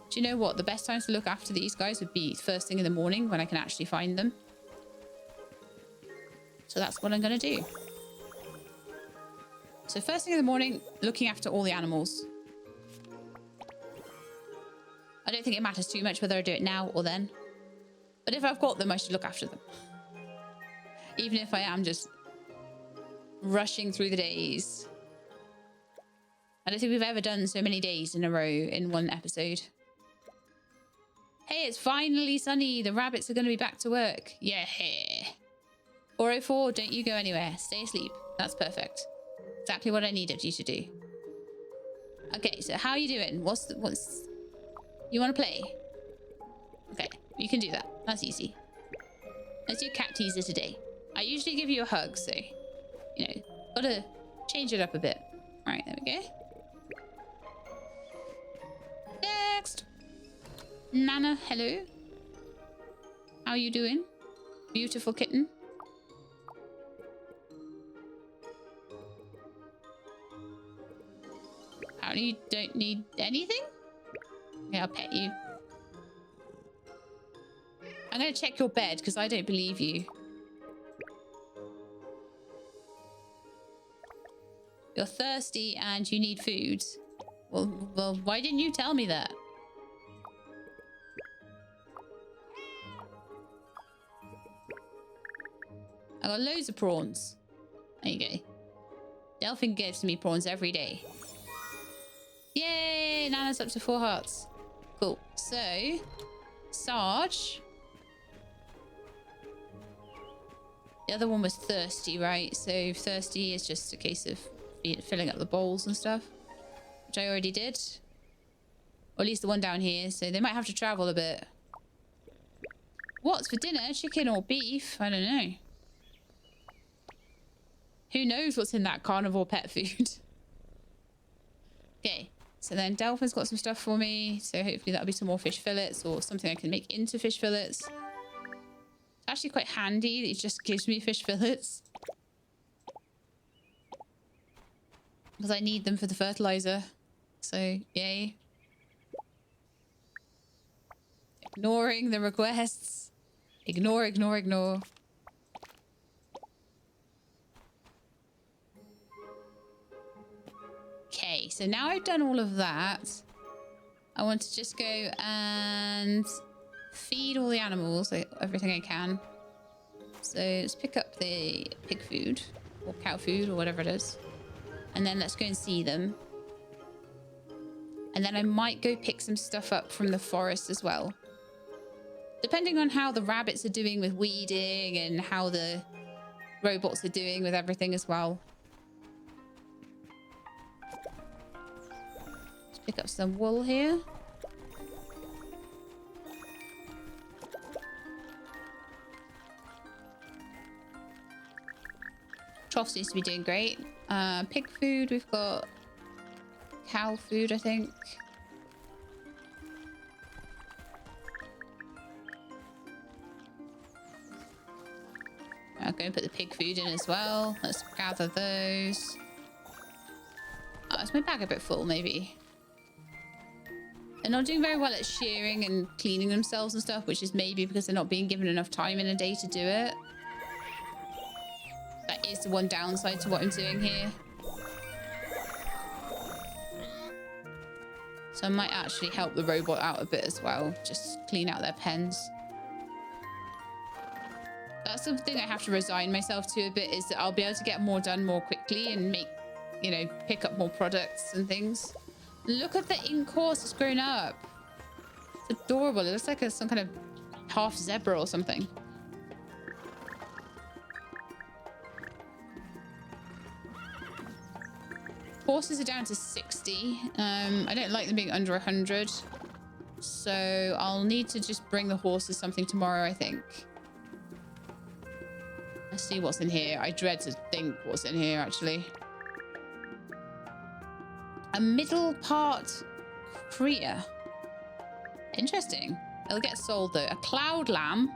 Do you know what? The best time to look after these guys would be first thing in the morning when I can actually find them. So that's what I'm going to do. So first thing in the morning, looking after all the animals. I don't think it matters too much whether I do it now or then. But if I've got them, I should look after them. Even if I am just rushing through the days. I don't think we've ever done so many days in a row in one episode. Hey, it's finally sunny. The rabbits are going to be back to work. Yeah. 4:04, don't you go anywhere. Stay asleep. That's perfect. Exactly what I needed you to do. Okay, so how are you doing? What's you want to play? Okay, you can do that. That's easy. Let's do cat teaser today. I usually give you a hug, so, you know, gotta change it up a bit. All right, there we go. Next. Nana, hello. How are you doing? Beautiful kitten. Apparently you don't need anything? Okay, I'll pet you. I'm going to check your bed because I don't believe you. You're thirsty and you need food. Well, why didn't you tell me that? I got loads of prawns. There you go. Delphin gives me prawns every day. Yay! Nana's up to 4 hearts. Cool. So, Sarge. The other one was thirsty, right? So thirsty is just a case of filling up the bowls and stuff, which I already did. Or at least the one down here. So they might have to travel a bit. What's for dinner? Chicken or beef? I don't know. Who knows what's in that carnivore pet food? Okay. fillets. And then Delphin's got some stuff for me. So hopefully that'll be some more fish fillets or something I can make into fish fillets. It's actually quite handy that it just gives me fish fillets. Because I need them for the fertilizer. So, yay. Ignoring the requests. Ignore, ignore, ignore. Okay, so now I've done all of that, I want to just go and feed all the animals, like everything I can. So let's pick up the pig food or cow food or whatever it is. And then let's go and see them. And then I might go pick some stuff up from the forest as well. Depending on how the rabbits are doing with weeding and how the robots are doing with everything as well. Let's pick up some wool here. Trough seems to be doing great. Pig food, we've got cow food, I think. I'll go and put the pig food in as well. Let's gather those. Oh, is my bag a bit full, maybe? They're not doing very well at shearing and cleaning themselves and stuff, which is maybe because they're not being given enough time in a day to do it. That is the one downside to what I'm doing here. So I might actually help the robot out a bit as well. Just clean out their pens. That's the thing I have to resign myself to a bit, is that I'll be able to get more done more quickly and make, you know, pick up more products and things. Look at the ink horse, it's grown up. It's adorable. It looks like some kind of half zebra or something. Horses are down to 60. I don't like them being under 100. So I'll need to just bring the horses something tomorrow, I think. Let's see what's in here. I dread to think what's in here, actually. A middle part Kriya. Interesting. It'll get sold, though. A cloud lamb.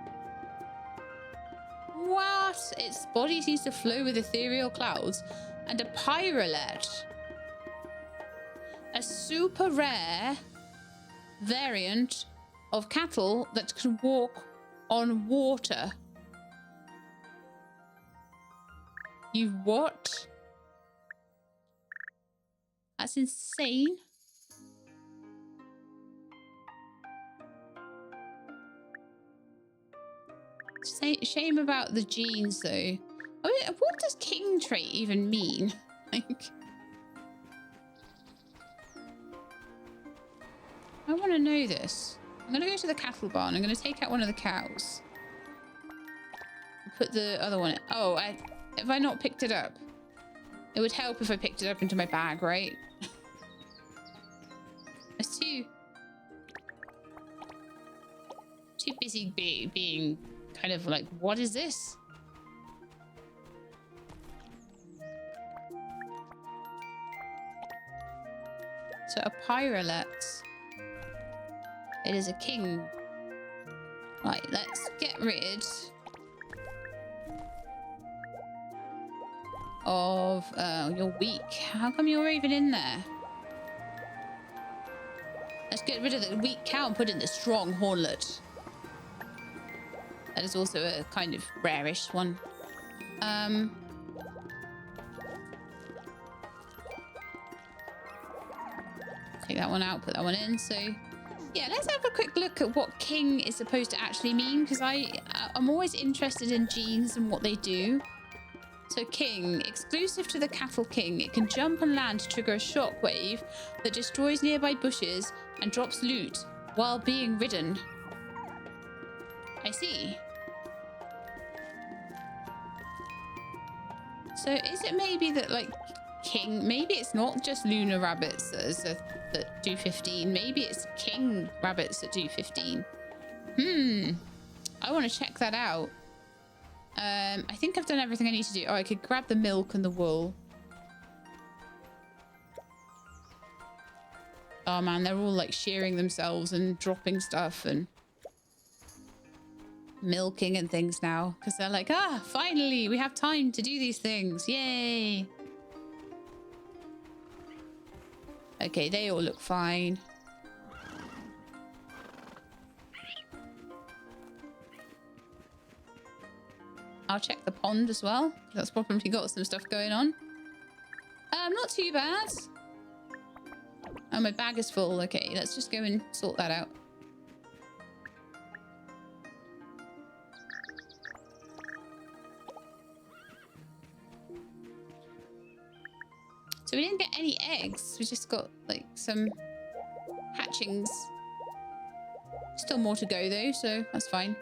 What? Its body seems to flow with ethereal clouds. And a pyrolet. A super rare variant of cattle that can walk on water. You what? That's insane. Shame about the genes, though. I mean, what does king trait even mean? Like, I want to know this. I'm going to go to the cattle barn. I'm going to take out one of the cows. Put the other one in. Oh, have I not picked it up? It would help if I picked it up into my bag, right? It's too busy being kind of like, what is this? So a pyrolet. It is a king. Right, let's get rid of you're weak. How come you're even in there? Let's get rid of the weak cow and put in the strong hornlet. That is also a kind of rarish one. Take that one out, put that one in. So yeah, let's have a quick look at what king is supposed to actually mean, because I'm always interested in genes and what they do. So king, exclusive to the cattle king. It can jump and land to trigger a shockwave that destroys nearby bushes and drops loot while being ridden. I see. So is it maybe that, like, king, maybe it's not just lunar rabbits that do 15. Maybe it's king rabbits that do 15. I want to check that out. I think I've done everything I need to do. Oh, I could grab the milk and the wool. Oh man, they're all like shearing themselves and dropping stuff and milking and things now because they're like, ah, finally we have time to do these things. Yay. Okay, they all look fine. I'll check the pond as well. That's probably got some stuff going on. Not too bad. Oh, my bag is full. Okay, let's just go and sort that out. So we didn't get any eggs. We just got like some hatchings. Still more to go though, so that's fine.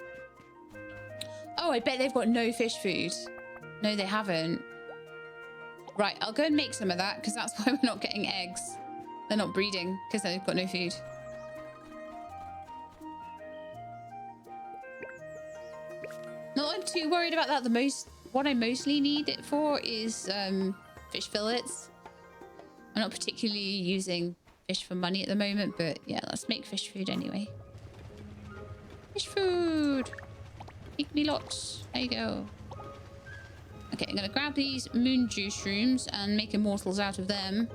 Oh, I bet they've got no fish food. No, they haven't. Right, I'll go and make some of that because that's why we're not getting eggs. They're not breeding because they've got no food. Not I'm too worried about that. What I mostly need it for is fish fillets. I'm not particularly using fish for money at the moment, but yeah, let's make fish food anyway. Fish food! Make me lots. There you go. Okay, I'm gonna grab these moon juice shrooms and make immortals out of them.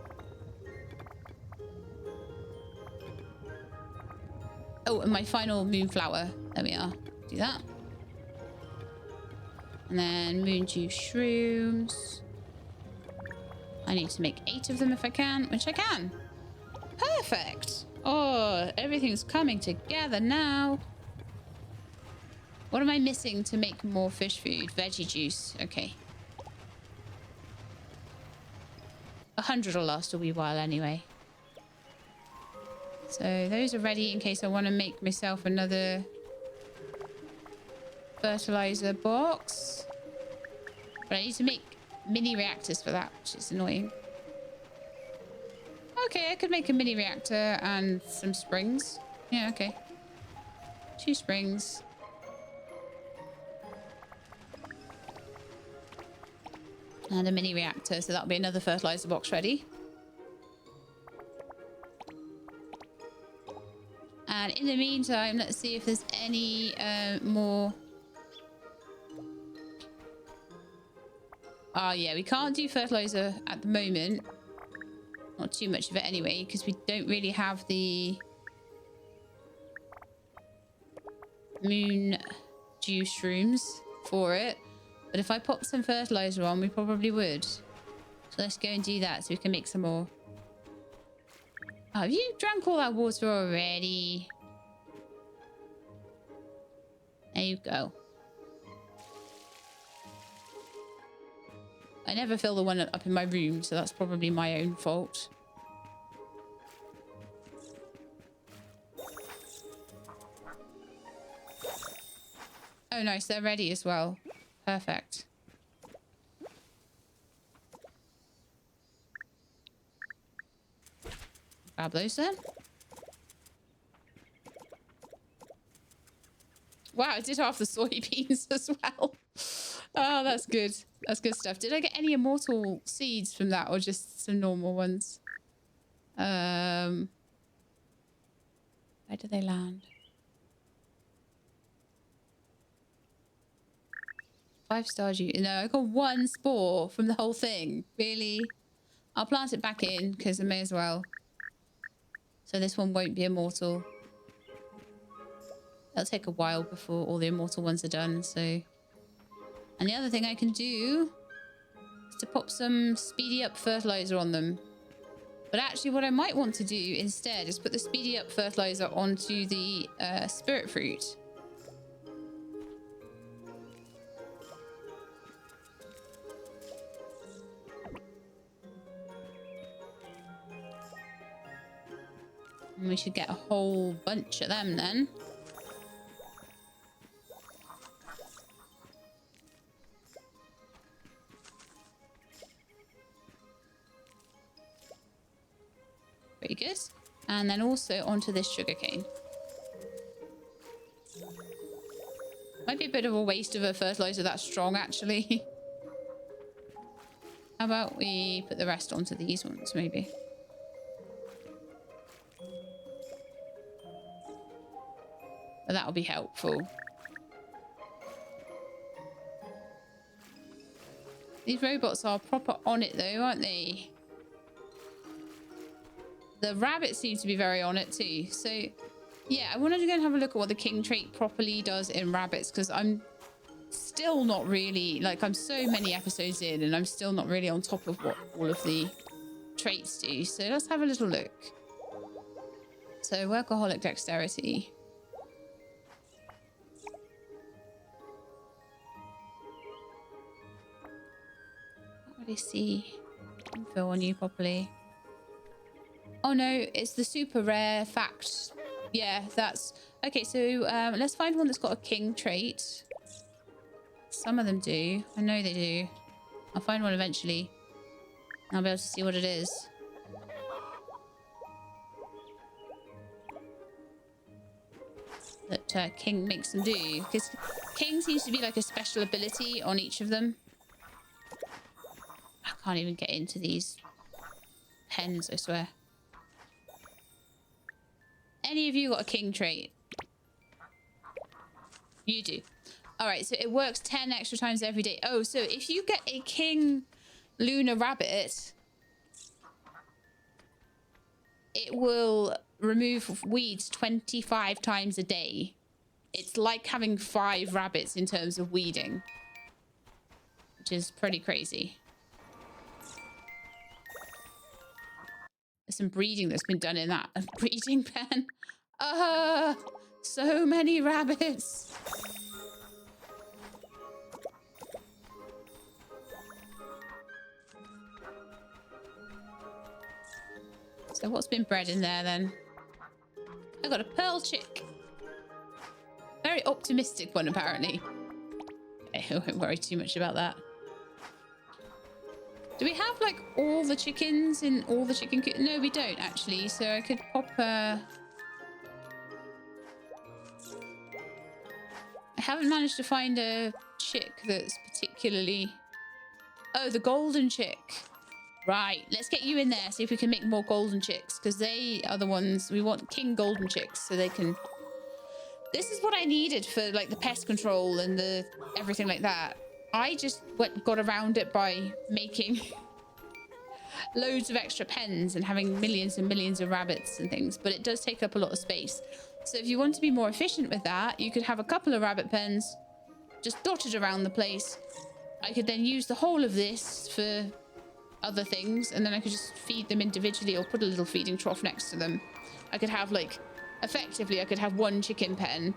Oh, and my final moonflower. There we are. Do that. And then moon juice shrooms. I need to make 8 of them if I can, which I can. Perfect. Oh, everything's coming together now. What am I missing to make more fish food? Veggie juice. Okay. 100 will last a wee while anyway. So those are ready in case I want to make myself another fertilizer box. But I need to make mini reactors for that, which is annoying. Okay, I could make a mini reactor and some springs. Yeah, okay. 2 springs. And a mini reactor, so that'll be another fertilizer box ready. And in the meantime, let's see if there's any more. Oh yeah, we can't do fertilizer at the moment. Not too much of it anyway, because we don't really have the moon juice shrooms for it. But if I pop some fertilizer on, we probably would. So let's go and do that so we can make some more. Oh, have you drank all that water already? There you go. I never fill the one up in my room, so that's probably my own fault. Oh, nice. They're ready as well. Perfect. Grab those then. Wow, I did half the soybeans as well. Oh, that's good. That's good stuff. Did I get any immortal seeds from that or just some normal ones? Where did they land? 5-star juice. No, I got 1 spore from the whole thing. Really? I'll plant it back in because I may as well. So this one won't be immortal. It'll take a while before all the immortal ones are done, so... And the other thing I can do is to pop some speedy up fertilizer on them. But actually what I might want to do instead is put the speedy up fertilizer onto the spirit fruit. And we should get a whole bunch of them then. Very good. And then also onto this sugarcane. Might be a bit of a waste of a fertilizer that strong, actually. How about we put the rest onto these ones, maybe? But that'll be helpful. These robots are proper on it though, aren't they? The rabbits seem to be very on it too. So yeah, I wanted to go and have a look at what the king trait properly does in rabbits, because I'm still not really, like, I'm so many episodes in and I'm still not really on top of what all of the traits do. So let's have a little look. So workaholic dexterity. Can't really see info on you properly. Oh no, it's the super rare fact. Yeah, that's okay. So let's find one that's got a king trait. Some of them do. I know they do. I'll find one eventually. I'll be able to see what it is. That king makes them do, because king seems to be like a special ability on each of them. I can't even get into these pens, I swear. Any of you got a king trait? You do. All right, so it works 10 extra times every day. Oh, so if you get a king lunar rabbit, it will remove weeds 25 times a day. It's like having 5 rabbits in terms of weeding, which is pretty crazy. There's some breeding that's been done in that breeding pen. So many rabbits. So what's been bred in there then? I got a pearl chick. Very optimistic one, apparently. Okay, I won't worry too much about that. Do we have like all the chickens in all the chicken? No, we don't actually. So I could pop I haven't managed to find a chick that's particularly... Oh, the golden chick. Right, let's get you in there, see if we can make more golden chicks, because they are the ones we want. King golden chicks, so they can... This is what I needed for like the pest control and the everything like that. I just got around it by making loads of extra pens and having millions and millions of rabbits and things, but it does take up a lot of space. So if you want to be more efficient with that, you could have a couple of rabbit pens just dotted around the place. I could then use the whole of this for other things, and then I could just feed them individually or put a little feeding trough next to them. I could have like, effectively, I could have 1 chicken pen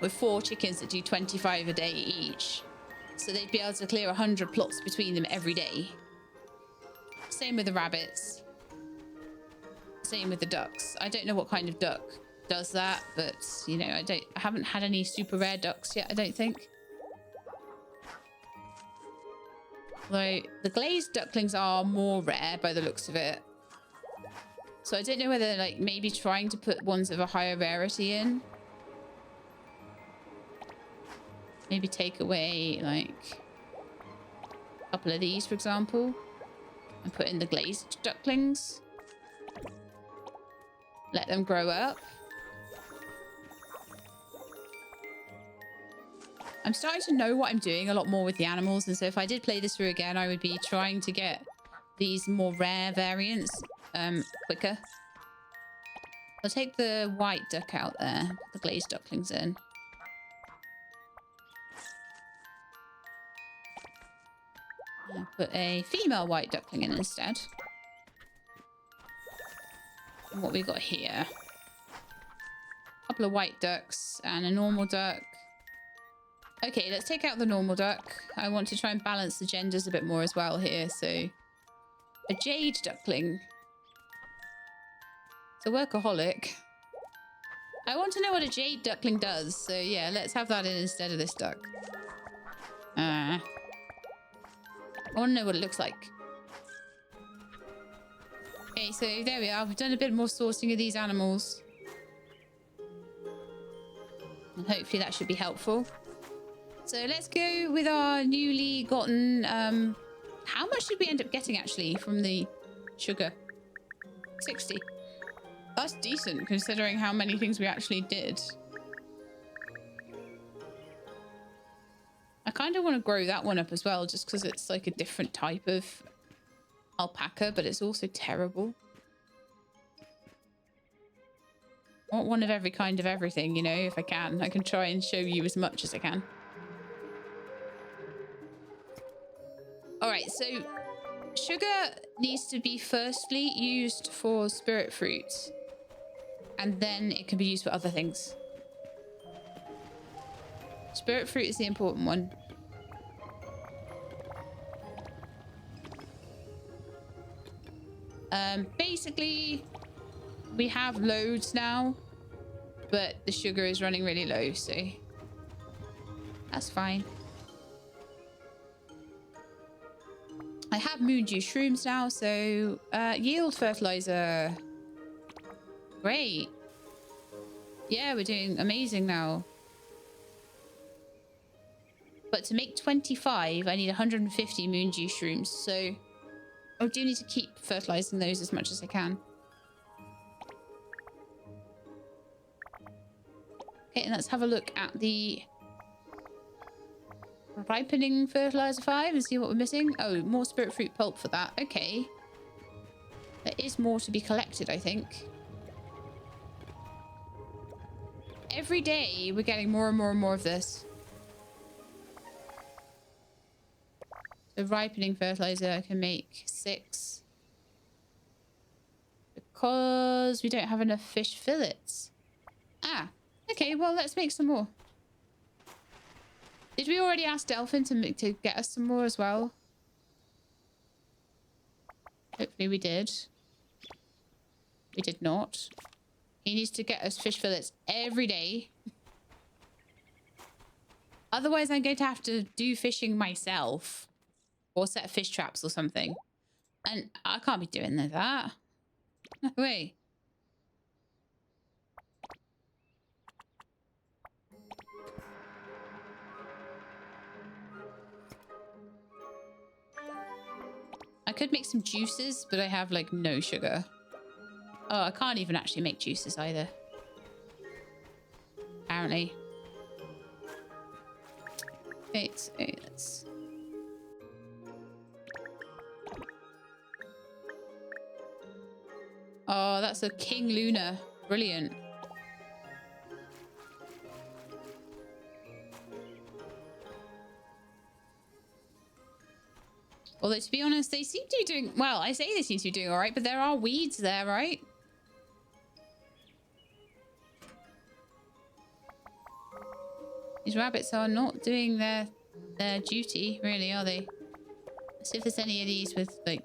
with 4 chickens that do 25 a day each. So they'd be able to clear 100 plots between them every day. Same with the rabbits. Same with the ducks. I don't know what kind of duck does that, but you know, I haven't had any super rare ducks yet, I don't think. Although the glazed ducklings are more rare by the looks of it. So I don't know whether like maybe trying to put ones of a higher rarity in. Maybe take away like a couple of these, for example, and put in the glazed ducklings. Let them grow up. I'm starting to know what I'm doing a lot more with the animals, and so if I did play this through again, I would be trying to get these more rare variants quicker. I'll take the white duck out there, put the glazed ducklings in. I'll put a female white duckling in instead. And what we got here? A couple of white ducks and a normal duck. Okay, let's take out the normal duck. I want to try and balance the genders a bit more as well here. So, a jade duckling. It's a workaholic. I want to know what a jade duckling does. So yeah, let's have that in instead of this duck. I want to know what it looks like. Okay, so there we are. We've done a bit more sourcing of these animals. And hopefully that should be helpful. So let's go with our newly gotten... how much did we end up getting, actually, from the sugar? 60. That's decent, considering how many things we actually did. I kind of want to grow that one up as well, just because it's like a different type of alpaca, but it's also terrible. I want one of every kind of everything, you know, if I can. I can try and show you as much as I can. All right, so sugar needs to be firstly used for spirit fruits, and then it can be used for other things. Spirit fruit is the important one. Basically, we have loads now, but the sugar is running really low, so that's fine. I have moon juice shrooms now, so yield fertilizer. Great. Yeah, we're doing amazing now. But to make 25, I need 150 moon juice shrooms, so I do need to keep fertilizing those as much as I can. Okay, and let's have a look at the ripening fertilizer 5 and see what we're missing. Oh, more spirit fruit pulp for that. Okay. There is more to be collected, I think. Every day, we're getting more and more and more of this. So ripening fertilizer, I can make 6. Because we don't have enough fish fillets. Ah, okay, well, let's make some more. Did we already ask Delphin to get us some more as well? Hopefully we did. We did not. He needs to get us fish fillets every day. Otherwise, I'm going to have to do fishing myself. Or set fish traps or something. And I can't be doing that. No way. I could make some juices, but I have, like, no sugar. Oh, I can't even actually make juices either. Apparently. Okay, so let's... Oh, that's a King Luna. Brilliant. Although, to be honest, they seem to be doing... Well, I say they seem to be doing all right, but there are weeds there, right? These rabbits are not doing their duty, really, are they? Let's see if there's any of these with, like...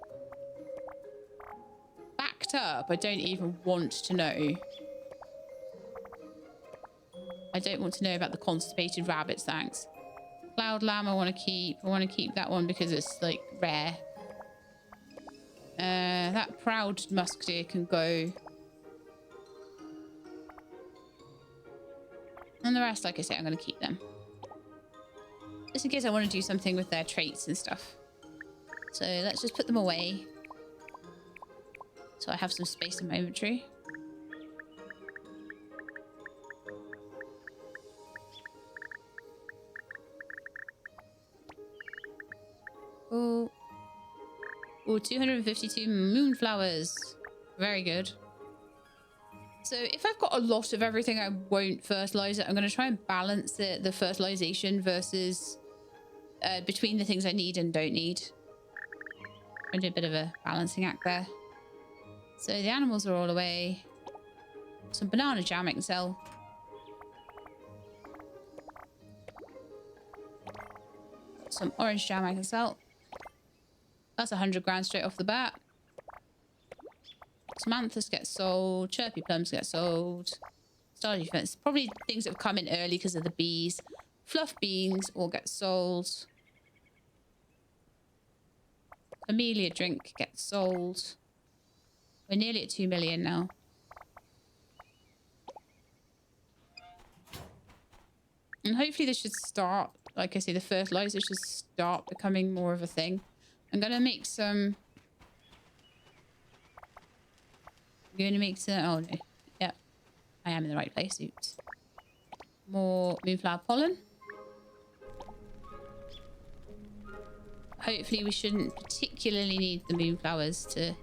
Backed up. I don't even want to know. I don't want to know about the constipated rabbits, thanks. Cloud lamb I want to keep. I want to keep that one because it's, like, rare. That proud musk deer can go. And the rest, like I say, I'm going to keep them. Just in case I want to do something with their traits and stuff. So let's just put them away. So I have some space in my inventory. Oh. Oh, 252 moonflowers. Very good. So if I've got a lot of everything, I won't fertilize it. I'm going to try and balance the fertilization versus between the things I need and don't need. I do a bit of a balancing act there. So the animals are all away. Some banana jam I can sell. Some orange jam I can sell. That's 100 grand straight off the bat. Samanthas get sold. Chirpy plums get sold. Star defense. Probably things that have come in early because of the bees. Fluff beans all get sold. Amelia drink gets sold. We're nearly at 2 million now. And hopefully this should start, like I say, the fertilizer should start becoming more of a thing. I'm going to make some... I'm going to make some... Oh, no. Yep. I am in the right place. Oops. More moonflower pollen. hopefully we shouldn't particularly need the moonflowers to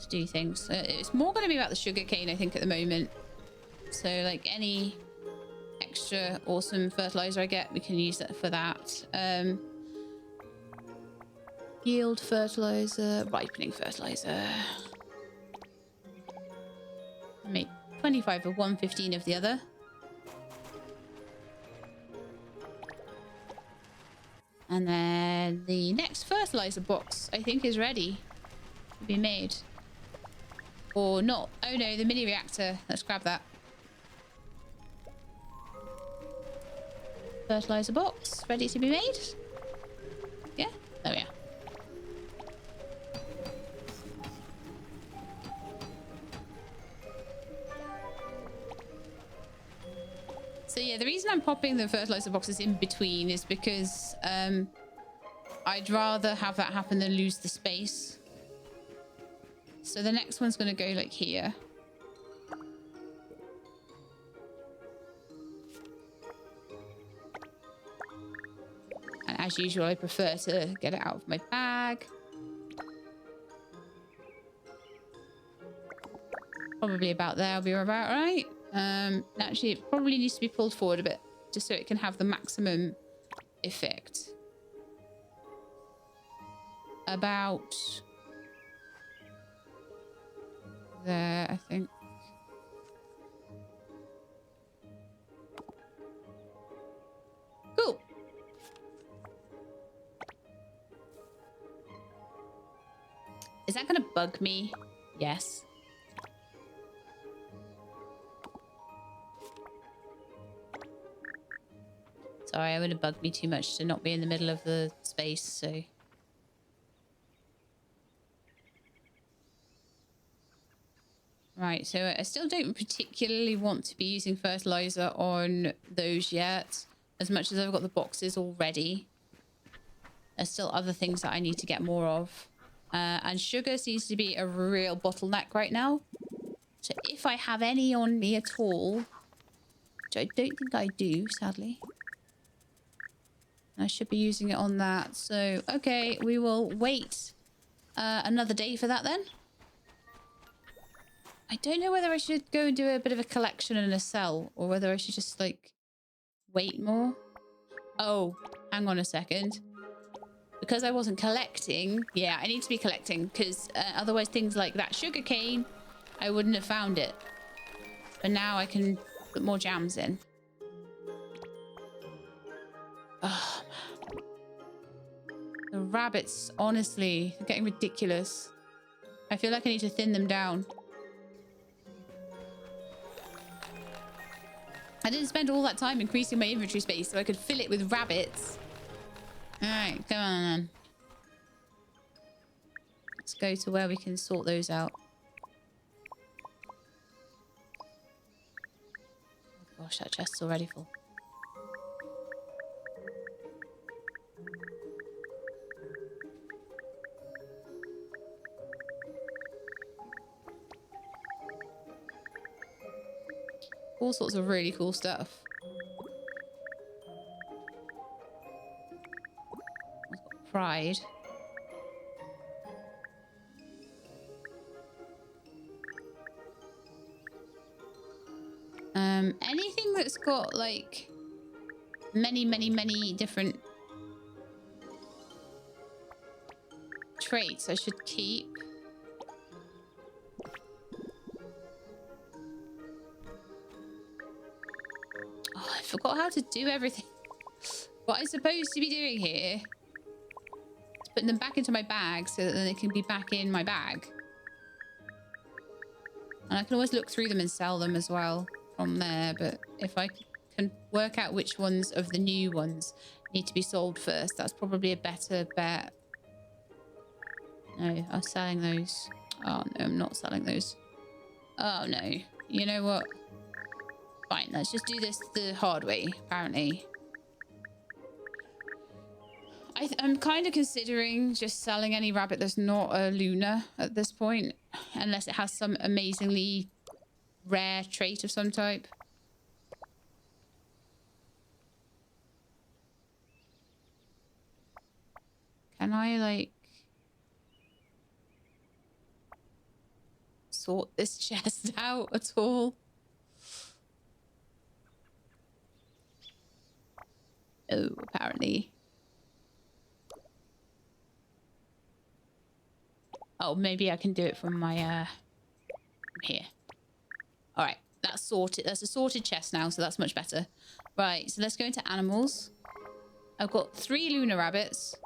do things. It's more going to be about the sugarcane, I think, at the moment. So, like, any extra awesome fertilizer I get, we can use that for that. Yield fertilizer, ripening fertilizer. Make 25 of one, 15 of the other. And then the next fertilizer box, I think, is ready to be made. Or not. Oh no, the mini reactor. Let's grab that. Fertilizer box, ready to be made. Yeah, there we are. So yeah, the reason I'm popping the fertilizer boxes in between is because I'd rather have that happen than lose the space. So the next one's going to go like here. And as usual, I prefer to get it out of my bag. Probably about there will be about right. Actually, it probably needs to be pulled forward a bit just so it can have the maximum effect. About there, I think. Cool. Is that going to bug me? Yes. Sorry, it would have bugged me too much to not be in the middle of the space, so... Right, so I still don't particularly want to be using fertilizer on those yet, as much as I've got the boxes already. There's still other things that I need to get more of. And sugar seems to be a real bottleneck right now. So if I have any on me at all, which I don't think I do, sadly. I should be using it on that. So, okay, we will wait another day for that then. I don't know whether I should go and do a bit of a collection and a sell, or whether I should just, like, wait more. Oh, hang on a second. Because I wasn't collecting, yeah, I need to be collecting, because otherwise things like that sugarcane, I wouldn't have found it. But now I can put more jams in. Oh, man. The rabbits, honestly, are getting ridiculous. I feel like I need to thin them down. I didn't spend all that time increasing my inventory space so I could fill it with rabbits. Alright, come on then. Let's go to where we can sort those out. Oh gosh, that chest's already full. All sorts of really cool stuff. I've got pride. Anything that's got like many different traits I should keep. Oh, I forgot how to do everything. What I'm supposed to be doing here is putting them back into my bag so that they can be back in my bag. And I can always look through them and sell them as well from there. But if I can work out which ones of the new ones need to be sold first, that's probably a better bet. No, I'm selling those. Oh, no, I'm not selling those. Oh, no. You know what? Fine, let's just do this the hard way, apparently. I'm kind of considering just selling any rabbit that's not a Luna at this point, unless it has some amazingly rare trait of some type. Can I, like, sort this chest out at all? Oh, apparently. Oh, maybe I can do it from my, from here. All right, that's sorted. That's a sorted chest now, so that's much better. Right, so let's go into animals. I've got 3 lunar rabbits,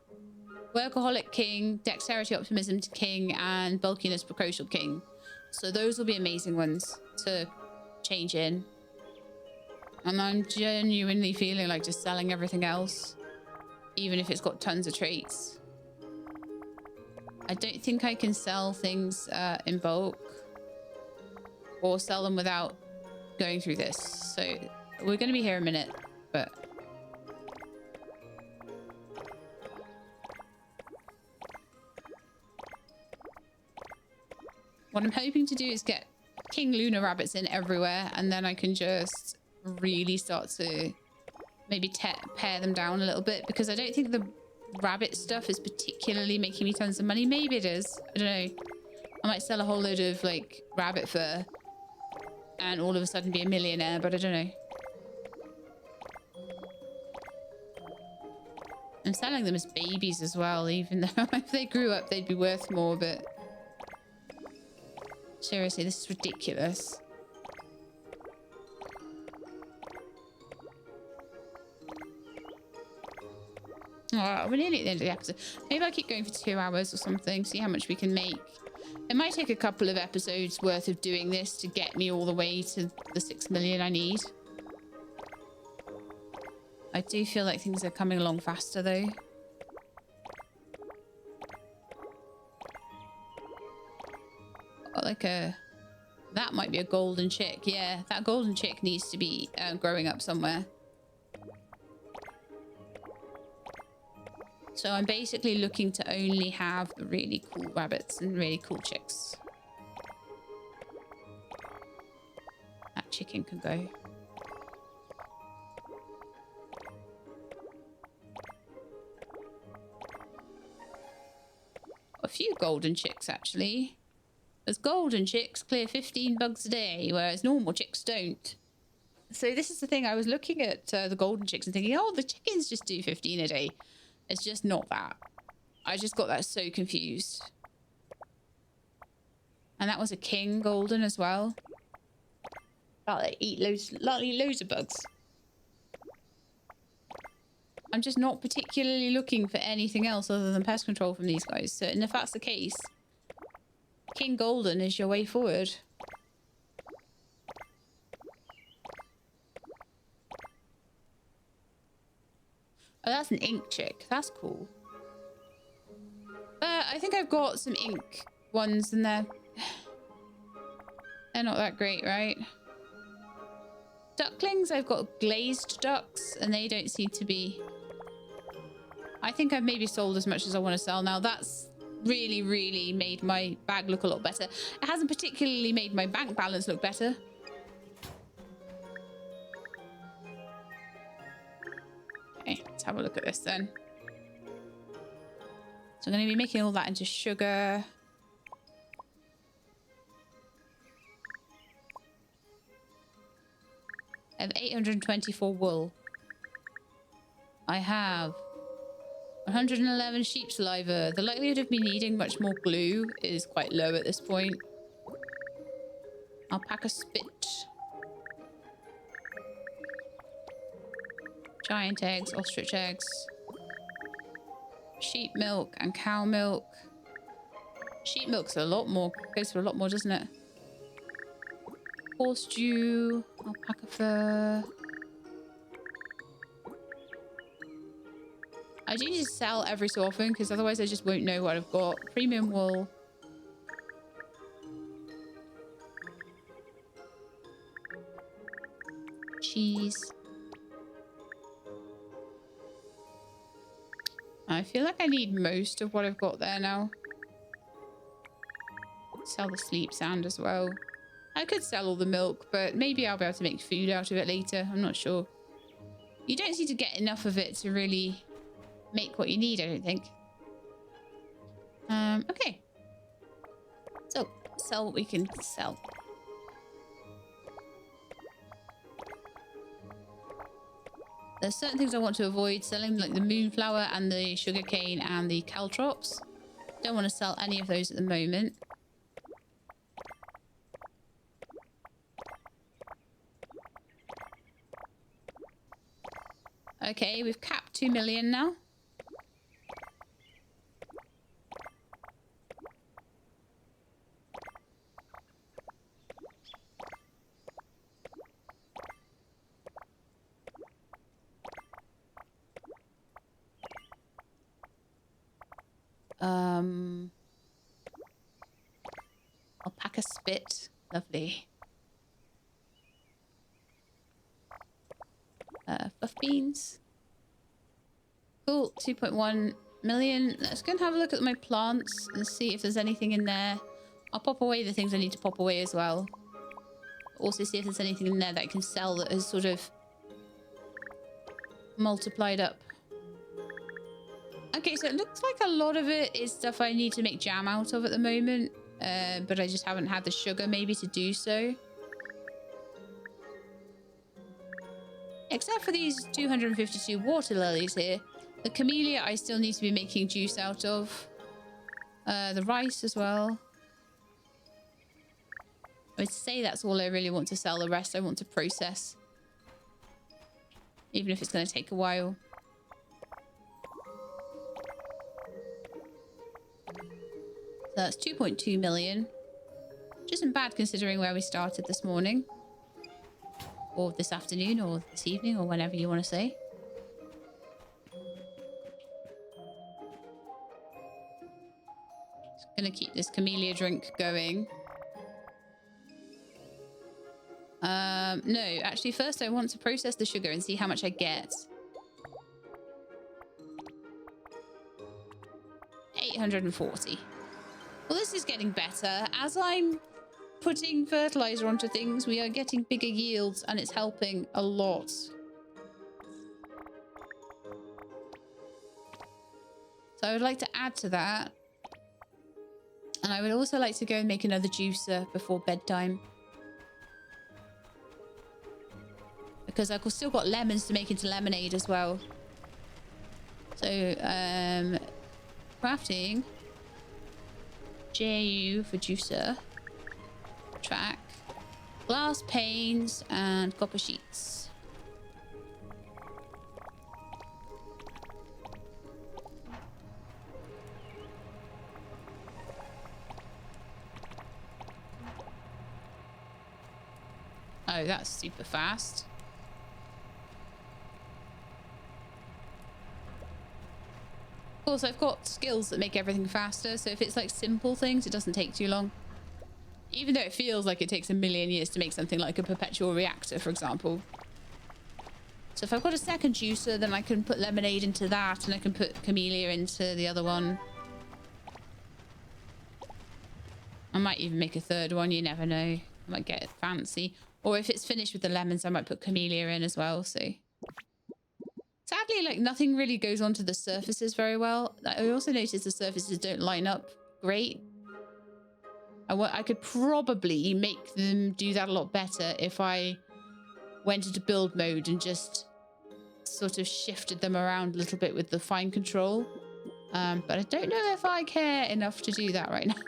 workaholic king, dexterity optimism king, and bulkiness precocial king. So those will be amazing ones to change in. And I'm genuinely feeling like just selling everything else, even if it's got tons of traits. I don't think I can sell things in bulk or sell them without going through this. So we're going to be here a minute, but what I'm hoping to do is get King Lunar rabbits in everywhere, and then I can just really start to maybe pare them down a little bit, because I don't think the rabbit stuff is particularly making me tons of money. Maybe it is. I don't know. I might sell a whole load of like rabbit fur and all of a sudden be a millionaire, but I don't know. I'm selling them as babies as well, even though if they grew up they'd be worth more, but seriously, this is ridiculous. Oh, we're nearly at the end of the episode. Maybe I'll keep going for 2 hours or something, see how much we can make. It might take a couple of episodes worth of doing this to get me all the way to the 6 million I need. I do feel like things are coming along faster though. Got like a... That might be a golden chick. Yeah, that golden chick needs to be growing up somewhere. So I'm basically looking to only have the really cool rabbits and really cool chicks. That chicken can go. A few golden chicks, actually. As golden chicks clear 15 bugs a day, whereas normal chicks don't. So this is the thing. I was looking at the golden chicks and thinking, oh, the chickens just do 15 a day. It's just not that. I just got that so confused. And that was a king golden as well. Oh, they eat loads of bugs. I'm just not particularly looking for anything else other than pest control from these guys. So, and if that's the case, King Golden is your way forward. Oh, that's an ink chick. That's cool. I think I've got some ink ones in there. They're not that great, right? Ducklings, I've got glazed ducks, and they don't seem to be... I think I've maybe sold as much as I want to sell now. That's really, really made my bag look a lot better. It hasn't particularly made my bank balance look better. Okay, let's have a look at this then. So I'm going to be making all that into sugar. I have 824 wool. I have 111 sheep saliva. The likelihood of me needing much more glue is quite low at this point. Alpaca spit. Giant eggs, ostrich eggs. Sheep milk and cow milk. Sheep milk's a lot more, goes for a lot more, doesn't it? Horse dew, alpaca fur. I do need to sell every so often because otherwise I just won't know what I've got. Premium wool. Cheese. I feel like I need most of what I've got there now. Sell the sleep sand as well. I could sell all the milk, but maybe I'll be able to make food out of it later. I'm not sure. You don't seem to get enough of it to really make what you need, I don't think. sell what we can sell. There's certain things I want to avoid selling, like the moonflower and the sugarcane and the caltrops. Don't want to sell any of those at the moment. Okay, we've capped 2 million now. Alpaca spit. Lovely. Fluff beans. Cool. 2.1 million. Let's go and have a look at my plants and see if there's anything in there. I'll pop away the things I need to pop away as well. Also see if there's anything in there that I can sell that has sort of multiplied up. Okay, so it looks like a lot of it is stuff I need to make jam out of at the moment. But I just haven't had the sugar maybe to do so. Except for these 252 water lilies here. The camellia I still need to be making juice out of. The rice as well. I would say that's all I really want to sell. The rest I want to process. Even if it's going to take a while. So that's 2.2 million. Which isn't bad considering where we started this morning. Or this afternoon, or this evening, or whenever you want to say. Just gonna keep this camellia drink going. No, actually first I want to process the sugar and see how much I get. 840. Well, this is getting better. As I'm putting fertilizer onto things, we are getting bigger yields and it's helping a lot. So I would like to add to that. And I would also like to go and make another juicer before bedtime. Because I've still got lemons to make into lemonade as well. So, crafting. JU for juicer. Track. Glass panes and copper sheets. Oh, that's super fast. Of course, I've got skills that make everything faster, so if it's like simple things, it doesn't take too long. Even though it feels like it takes a million years to make something like a perpetual reactor, for example. So if I've got a second juicer, then I can put lemonade into that, and I can put camellia into the other one. I might even make a third one, you never know. I might get fancy. Or if it's finished with the lemons, I might put camellia in as well, so... Sadly, like, nothing really goes onto the surfaces very well. I also noticed the surfaces don't line up great. I could probably make them do that a lot better if I went into build mode and just sort of shifted them around a little bit with the fine control. But I don't know if I care enough to do that right now.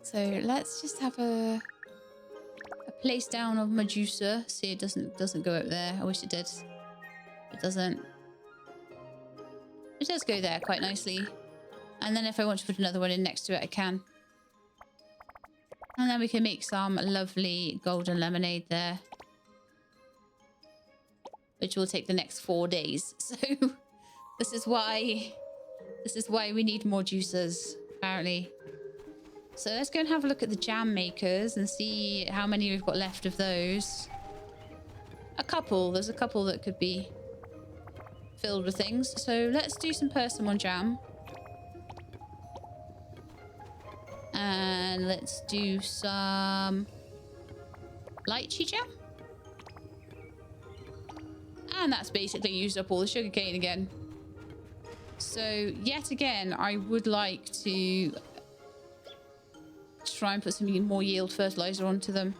So let's just have a place down of my juicer. See, it doesn't go up there. I wish it did. It doesn't. It does go there quite nicely. And then if I want to put another one in next to it, I can. And then we can make some lovely golden lemonade there. Which will take the next 4 days. So this is why we need more juicers, apparently. So let's go and have a look at the jam makers and see how many we've got left of those. A couple. There's a couple that could be filled with things. So let's do some persimmon jam. And let's do some lychee jam. And that's basically used up all the sugarcane again. So yet again, I would like to just try and put some more yield fertilizer onto them.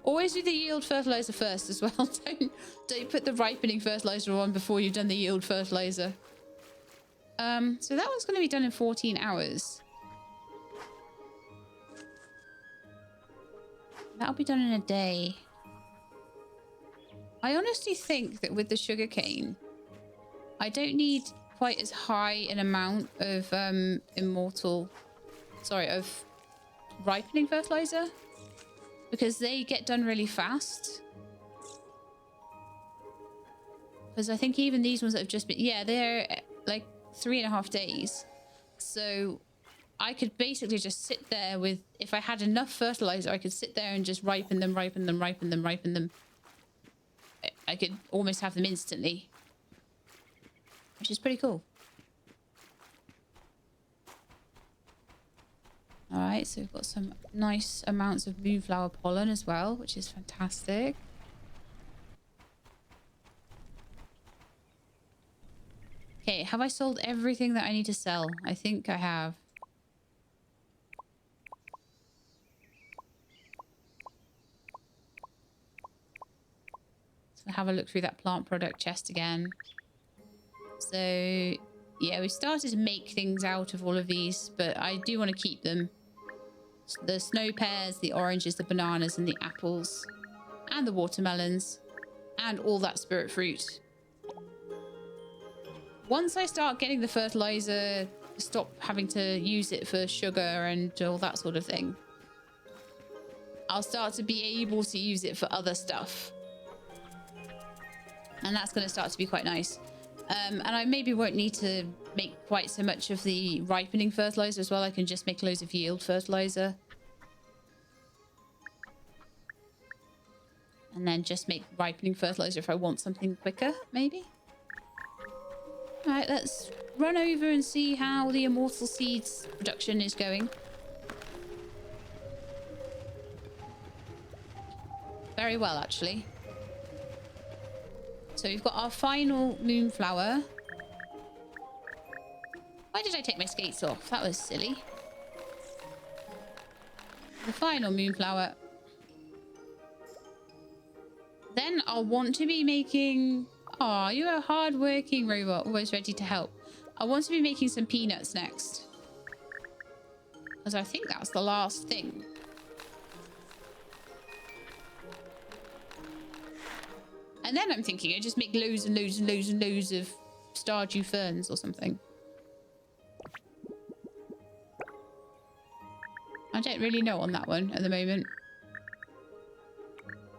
Always do the yield fertilizer first as well. Don't put the ripening fertilizer on before you've done the yield fertilizer. So that one's going to be done in 14 hours. That'll be done in a day. I honestly think that with the sugarcane, I don't need quite as high an amount of of ripening fertilizer, because they get done really fast. Because I think even these ones that have just been, yeah, they're like 3.5 days. So I could basically just sit there with, if I had enough fertilizer, I could sit there and just ripen them. I could almost have them instantly, which is pretty cool. All right, so we've got some nice amounts of moonflower pollen as well, which is fantastic. Okay, have I sold everything that I need to sell? I think I have. So have a look through that plant product chest again. So yeah, we started to make things out of all of these, but I do want to keep them. The snow pears, the oranges, the bananas, and the apples, and the watermelons, and all that spirit fruit. Once I start getting the fertilizer, stop having to use it for sugar and all that sort of thing, I'll start to be able to use it for other stuff. And that's going to start to be quite nice. And I maybe won't need to make quite so much of the ripening fertilizer as well. I can just make loads of yield fertilizer. And then just make ripening fertilizer if I want something quicker, maybe. All right, let's run over and see how the immortal seeds production is going. Very well, actually. So we've got our final moonflower. Why did I take my skates off? That was silly. The final moonflower. Then I'll want to be making... Aw, you're a hard-working robot, always ready to help. I want to be making some peanuts next. Because I think that's the last thing. And then I'm thinking I just make loads and loads and loads and loads of stardew ferns or something. I don't really know on that one at the moment.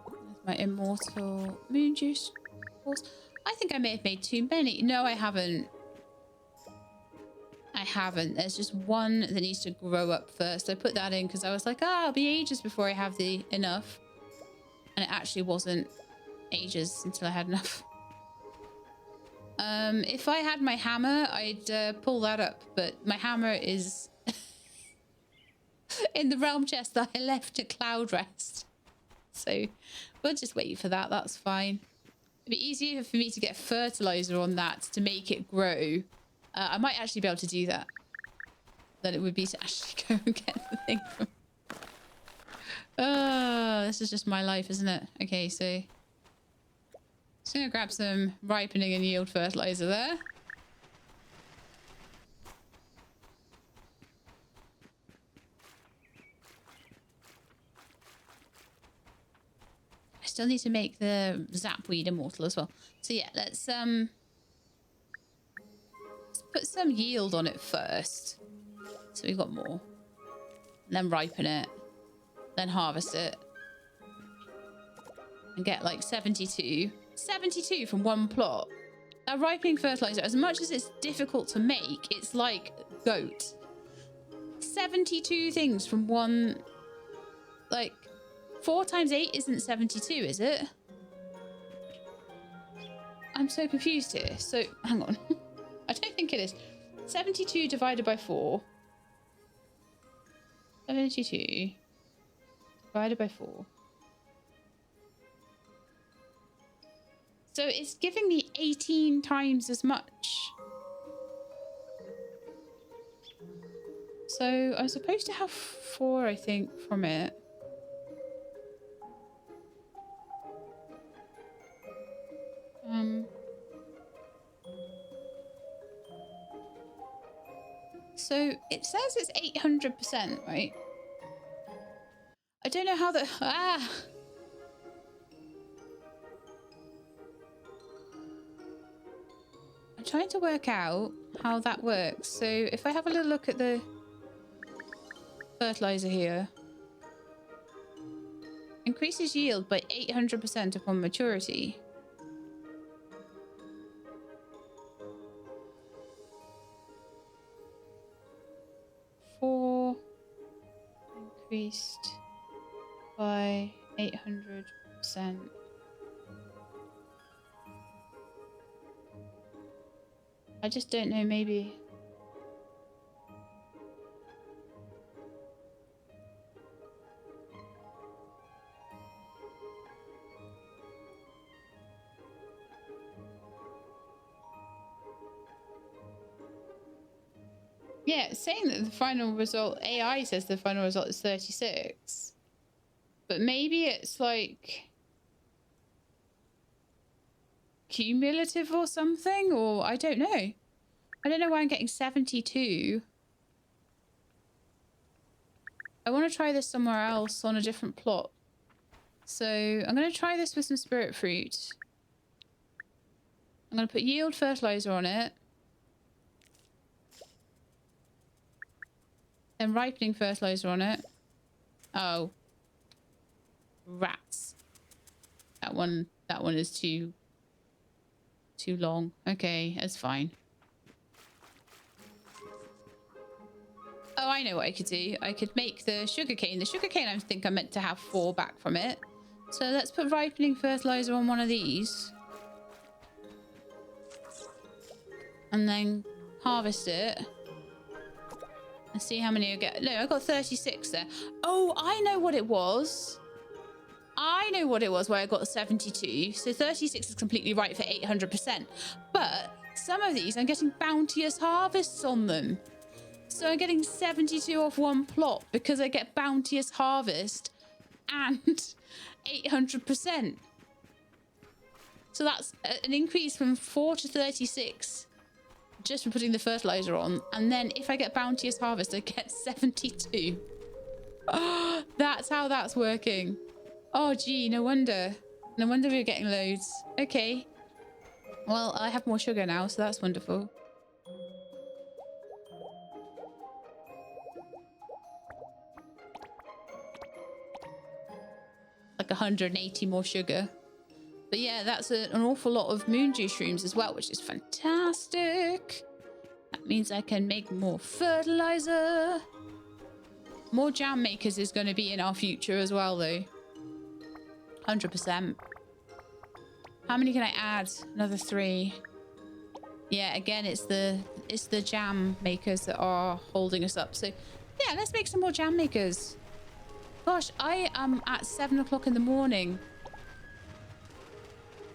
There's my immortal moon juice. I think I may have made too many. No, I haven't. I haven't. There's just one that needs to grow up first. I put that in because I was like, it'll be ages before I have the enough. And it actually wasn't ages until I had enough. If I had my hammer, I'd pull that up. But my hammer is in the realm chest that I left at Cloud Rest. So we'll just wait for that. That's fine. It'd be easier for me to get fertilizer on that to make it grow. I might actually be able to do that. Than it would be to actually go and get the thing from... this is just my life, isn't it? Okay, so... Just gonna grab some ripening and yield fertilizer there. I still need to make the zapweed immortal as well. So yeah, let's put some yield on it first. So we've got more. And then ripen it. Then harvest it. And get like 72. 72 from one plot. That ripening fertilizer, as much as it's difficult to make, it's like goat. 72 things from one... Like, 4 times 8 isn't 72, is it? I'm so confused here. So, hang on. I don't think it is. 72 divided by 4. 72 divided by 4. So it's giving me 18 times as much. So I'm supposed to have 4, I think, from it. So it says it's 800%, right? I don't know how the... Ah! I'm trying to work out how that works. So if I have a little look at the fertilizer here. Increases yield by 800% upon maturity. Increased by 800%. I just don't know, maybe. Yeah, it's saying that the final result, AI says the final result is 36. But maybe it's like cumulative or something, or I don't know. I don't know why I'm getting 72. I want to try this somewhere else on a different plot. So I'm going to try this with some spirit fruit. I'm going to put yield fertilizer on it. Then ripening fertilizer on it. Oh. Rats. That one is too long. Okay, that's fine. Oh, I know what I could do. I could make the sugarcane. The sugarcane, I think I meant to have 4 back from it. So let's put ripening fertilizer on one of these. And then harvest it. And see how many I get. No, I got 36 there. Oh, I know what it was. I know what it was where I got 72. So 36 is completely right for 800%. But some of these, I'm getting bounteous harvests on them. So I'm getting 72 off one plot because I get bounteous harvest and 800%. So that's an increase from 4 to 36 just for putting the fertilizer on. And then if I get bounteous harvest, I get 72. Oh, that's how that's working. Oh, gee, no wonder. No wonder we were getting loads. Okay. Well, I have more sugar now, so that's wonderful. Like 180 more sugar. But yeah, that's an awful lot of moon dew shrooms as well, which is fantastic. That means I can make more fertilizer. More jam makers is going to be in our future as well, though. 100%. How many can I add? Another 3. Yeah, again, it's the jam makers that are holding us up. So yeah, let's make some more jam makers. Gosh, I am at 7 o'clock in the morning.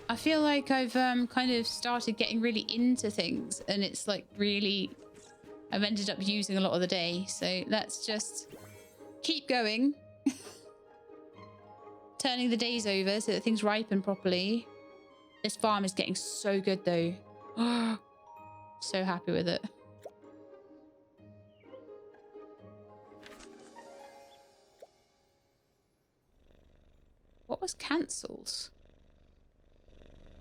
I feel like I've kind of started getting really into things, and it's like really, I've ended up using a lot of the day. So let's just keep going. Turning the days over so that things ripen properly. This farm is getting so good though. So happy with it. What was cancelled?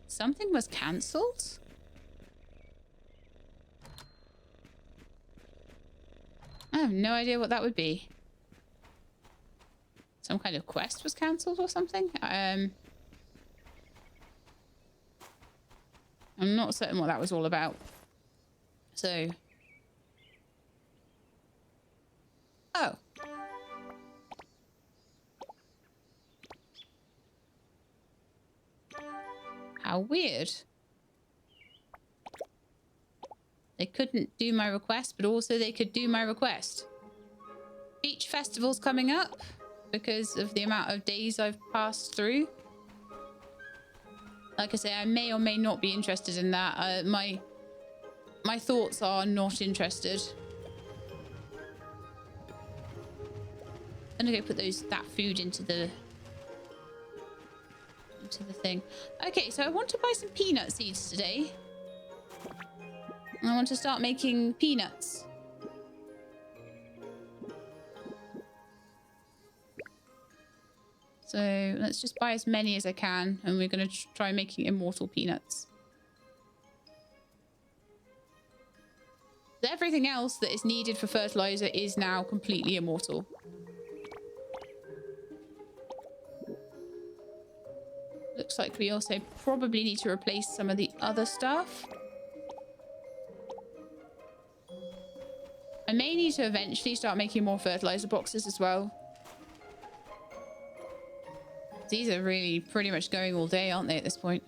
Something was cancelled? I have no idea what that would be. Some kind of quest was cancelled or something? I'm not certain what that was all about. So... Oh. How weird. They couldn't do my request, but also they could do my request. Beach festival's coming up because of the amount of days I've passed through. Like I say, I may or may not be interested in that. My thoughts are not interested. I'm gonna go put that food into the thing. Okay, so I want to buy some peanut seeds today. I want to start making peanuts. So let's just buy as many as I can, and we're going to try making immortal peanuts. Everything else that is needed for fertilizer is now completely immortal. Looks like we also probably need to replace some of the other stuff. I may need to eventually start making more fertilizer boxes as well. These are really pretty much going all day, aren't they, at this point?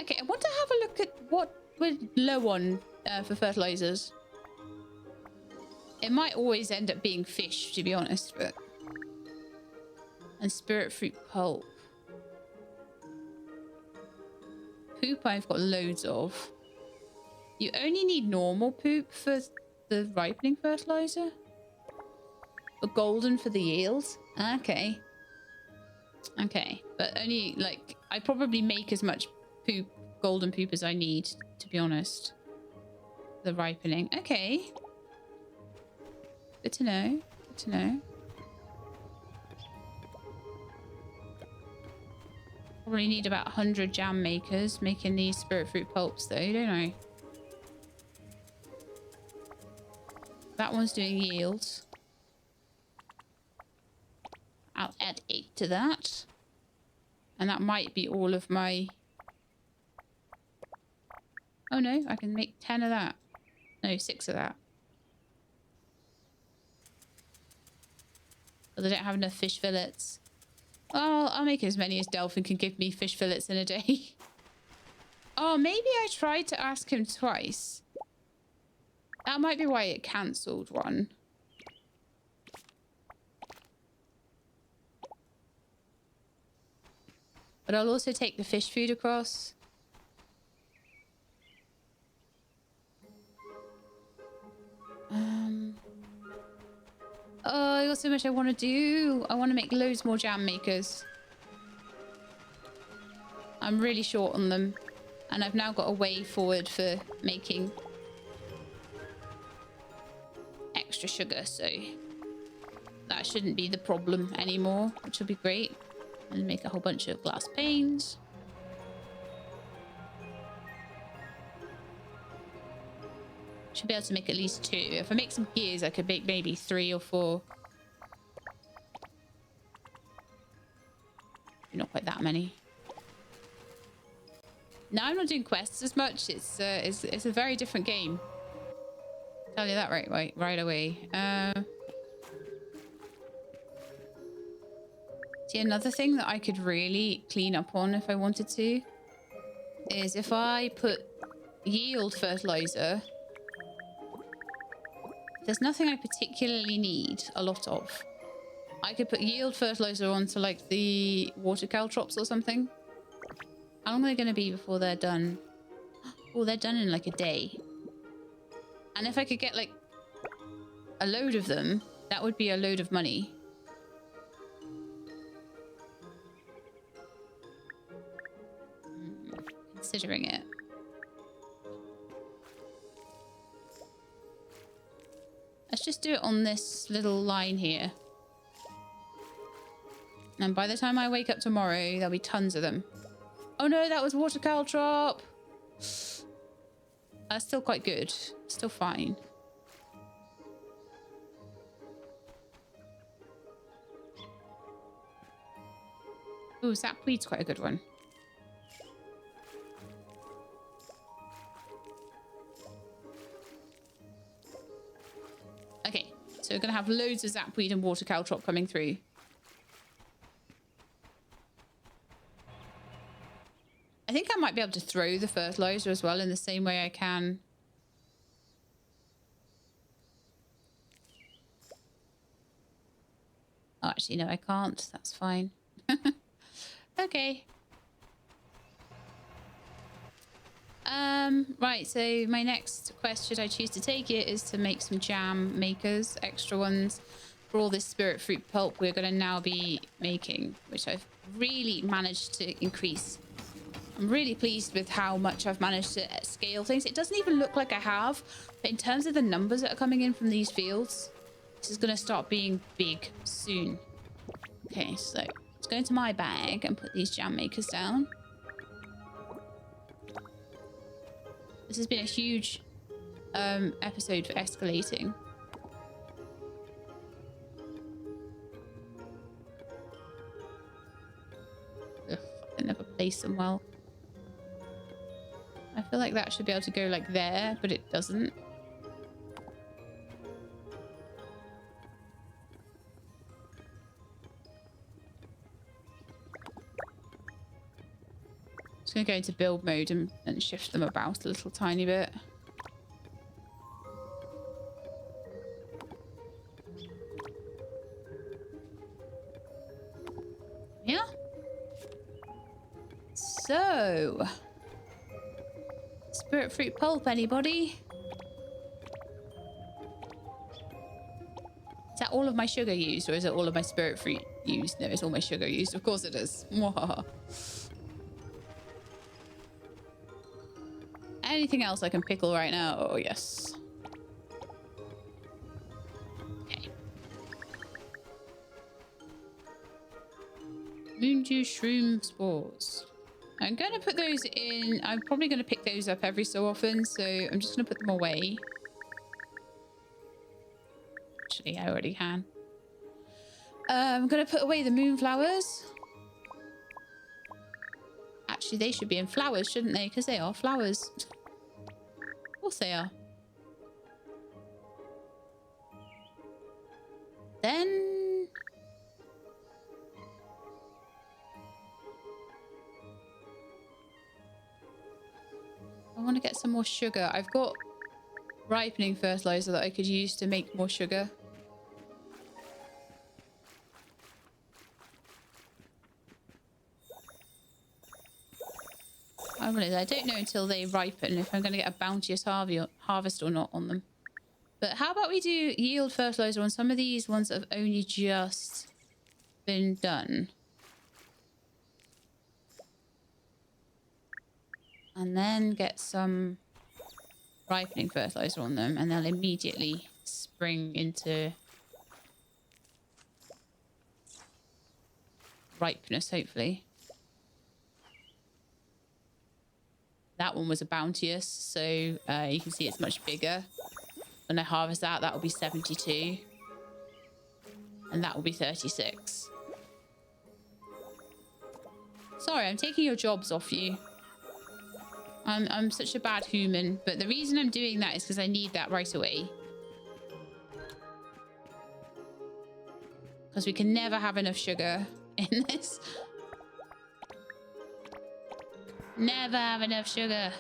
Okay, I want to have a look at what we're low on for fertilizers. It might always end up being fish, to be honest, but... And spirit fruit pulp. Poop I've got loads of. You only need normal poop for the ripening fertilizer? Or golden for the yield? Okay. Okay, but only, like, I probably make as much poop, golden poop as I need, to be honest. The ripening. Okay. Good to know. Good to know. Probably need about 100 jam makers making these spirit fruit pulps, though, don't I? That one's doing yields. I'll add 8 to that. And that might be all of my... Oh no, I can make 10 of that. No, 6 of that. But I don't have enough fish fillets. Well, I'll make as many as Delphin can give me fish fillets in a day. Oh, maybe I tried to ask him twice. That might be why it cancelled one. But I'll also take the fish food across. Oh, I got so much I want to do. I want to make loads more jam makers. I'm really short on them. And I've now got a way forward for making extra sugar, so that shouldn't be the problem anymore, which will be great. And make a whole bunch of glass panes. Should be able to make at least 2. If I make some gears, I could make maybe 3 or 4. Not quite that many. Now I'm not doing quests as much. It's a very different game. Tell you that right away. See, another thing that I could really clean up on if I wanted to is if I put yield fertilizer. There's nothing I particularly need a lot of. I could put yield fertilizer onto like the water caltrops or something. How long are they going to be before they're done? Oh, they're done in like a day. And if I could get like a load of them, that would be a load of money. Considering it. Let's just do it on this little line here. And by the time I wake up tomorrow, there'll be tons of them. Oh no, that was water caltrop. That's still quite good. Still fine. Ooh, sapweed's quite a good one. Okay, so we're going to have loads of zapweed and water caltrop coming through. I think I might be able to throw the fertilizer as well in the same way I can. Oh, actually, no, I can't. That's fine. Okay. Right, so my next quest, should I choose to take it, is to make some jam makers, extra ones for all this spirit fruit pulp we're going to now be making, which I've really managed to increase. I'm really pleased with how much I've managed to scale things. It doesn't even look like I have, but in terms of the numbers that are coming in from these fields, this is going to start being big soon. Okay, so let's go into my bag and put these jam makers down. This has been a huge episode for escalating. Ugh, I never placed them well. I feel like that should be able to go like there, but it doesn't. Just gonna go into build mode and shift them about a little tiny bit. Yeah. So, spirit fruit pulp, anybody? Is that all of my sugar used, or is it all of my spirit fruit used? No, it's all my sugar used. Of course it is. Anything else I can pickle right now? Oh, yes. Okay. Moon juice shroom spores. I'm going to put those in. I'm probably going to pick those up every so often, so I'm just going to put them away. Actually, I already can. I'm going to put away the moonflowers. Actually, they should be in flowers, shouldn't they? Because they are flowers. Of course they are. Then... I want to get some more sugar. I've got ripening fertilizer that I could use to make more sugar. I don't know until they ripen if I'm going to get a bounteous harvest or not on them. But how about we do yield fertilizer on some of these ones that have only just been done? And then get some ripening fertilizer on them, and they'll immediately spring into ripeness, hopefully. That one was a bounteous, so you can see it's much bigger. When I harvest that, that will be 72. And that will be 36. Sorry, I'm taking your jobs off you. I'm such a bad human, but the reason I'm doing that is because I need that right away. Because we can never have enough sugar in this. Never have enough sugar.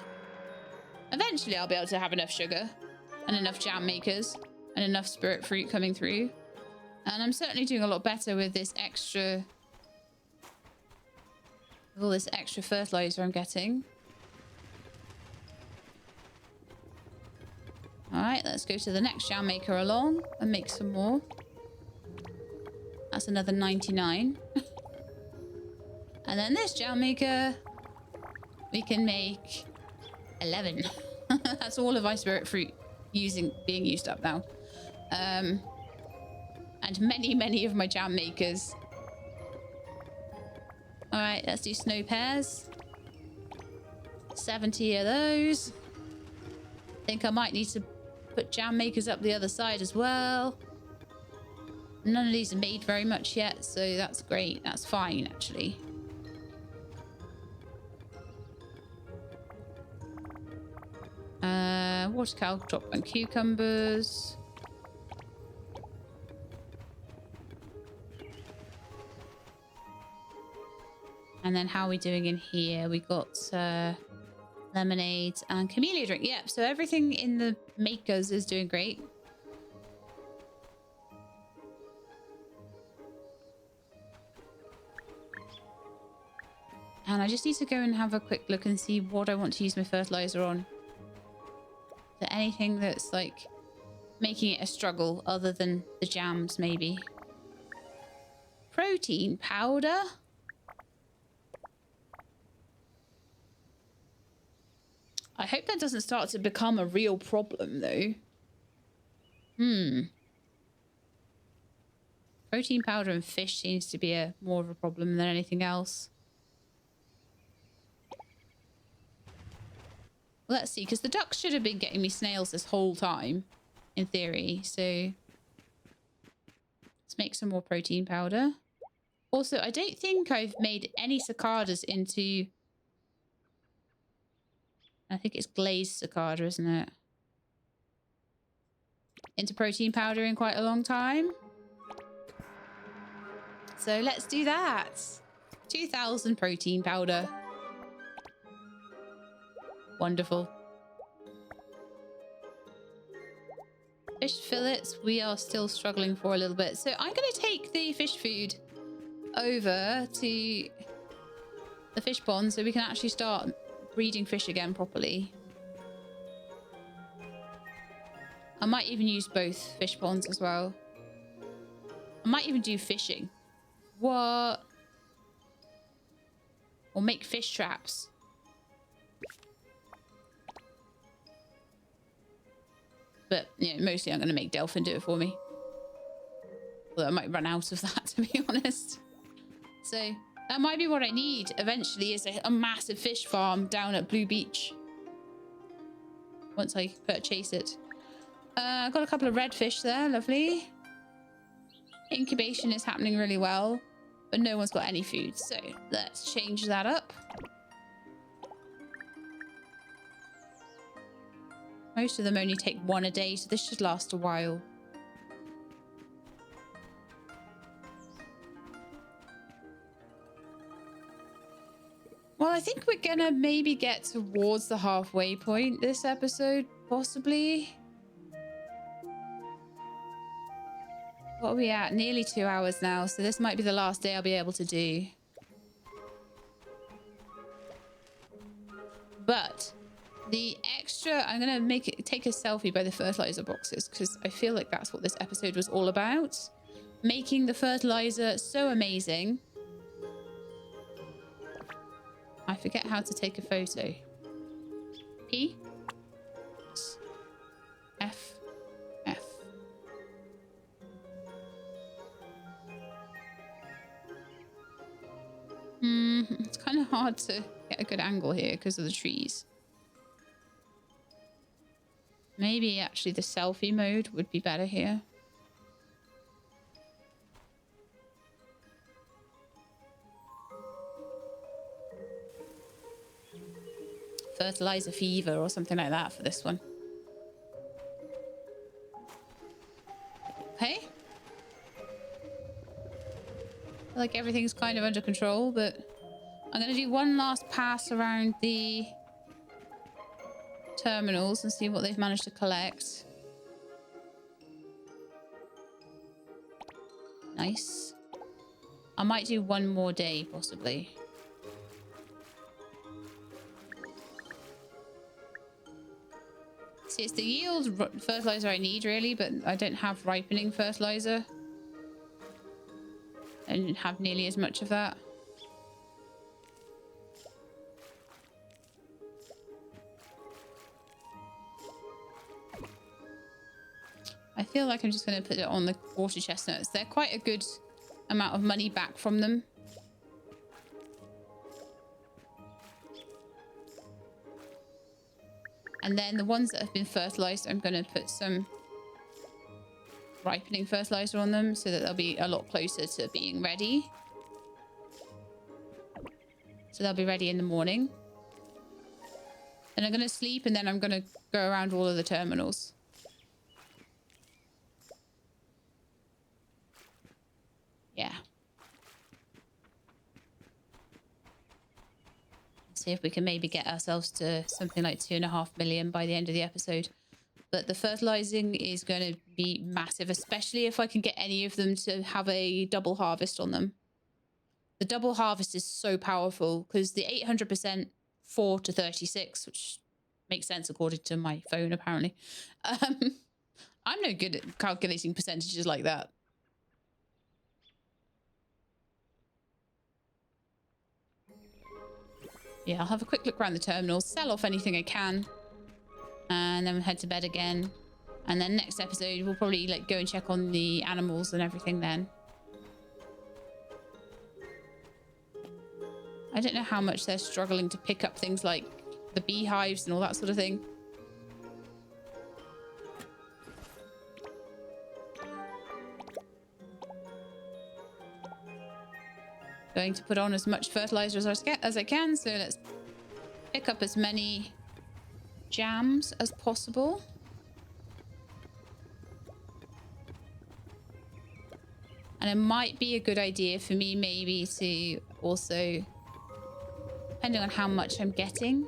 Eventually I'll be able to have enough sugar and enough jam makers and enough spirit fruit coming through. And I'm certainly doing a lot better with this extra... with all this extra fertilizer I'm getting. Alright, let's go to the next jam maker along and make some more. That's another 99. And then this jam maker, we can make 11. That's all of my spirit fruit being used up now. And many of my jam makers. Alright, let's do snow pears. 70 of those. I think I might need to put jam makers up the other side as well. None of these are made very much yet, so that's great. That's fine, actually. Water cow, drop and cucumbers. And then how are we doing in here? We got lemonade and camellia drink. Yep, so everything in the makers is doing great. And I just need to go and have a quick look and see what I want to use my fertilizer on. Is there anything that's like making it a struggle other than the jams, maybe? Protein powder? I hope that doesn't start to become a real problem, though. Protein powder and fish seems to be more of a problem than anything else. Well, let's see, because the ducks should have been getting me snails this whole time, in theory. So let's make some more protein powder. Also, I don't think I've made any cicadas into... I think it's glazed cicada, isn't it? Into protein powder in quite a long time. So let's do that. 2,000 protein powder. Wonderful. Fish fillets, we are still struggling for a little bit. So I'm going to take the fish food over to the fish pond so we can actually start breeding fish again properly. I might even use both fish ponds as well. I might even do fishing. What? Or make fish traps. But, you know, mostly I'm going to make Delphin do it for me. Although I might run out of that, to be honest. So, that might be what I need eventually, is a massive fish farm down at Blue Beach. Once I purchase it. I've got a couple of redfish there, lovely. Incubation is happening really well, but no one's got any food. So, let's change that up. Most of them only take one a day, so this should last a while. Well, I think we're gonna maybe get towards the halfway point this episode, possibly. What are we at? Nearly 2 hours now, so this might be the last day I'll be able to do. But the extra, I'm gonna take a selfie by the fertilizer boxes because I feel like that's what this episode was all about. Making the fertilizer so amazing. I forget how to take a photo. P F F. It's kind of hard to get a good angle here because of the trees. Maybe actually the selfie mode would be better here. Fertilizer fever or something like that for this one. Okay. I feel like everything's kind of under control, but I'm going to do one last pass around the terminals and see what they've managed to collect. Nice. I might do one more day, possibly. See, it's the yield fertilizer I need, really, but I don't have ripening fertilizer. I don't have nearly as much of that. I feel like I'm just going to put it on the water chestnuts. They're quite a good amount of money back from them. And then the ones that have been fertilized, I'm going to put some ripening fertilizer on them so that they'll be a lot closer to being ready. So they'll be ready in the morning. And I'm going to sleep and then I'm going to go around all of the terminals. Yeah. See if we can maybe get ourselves to something like 2.5 million by the end of the episode. But the fertilizing is going to be massive, especially if I can get any of them to have a double harvest on them. The double harvest is so powerful because the 800% 4 to 36, which makes sense according to my phone, apparently. I'm no good at calculating percentages like that. Yeah, I'll have a quick look around the terminals, sell off anything I can, and then we'll head to bed again. And then next episode, we'll probably like go and check on the animals and everything then. I don't know how much they're struggling to pick up things like the beehives and all that sort of thing. Going to put on as much fertilizer as I can, so let's pick up as many jams as possible. And it might be a good idea for me maybe to also, depending on how much I'm getting,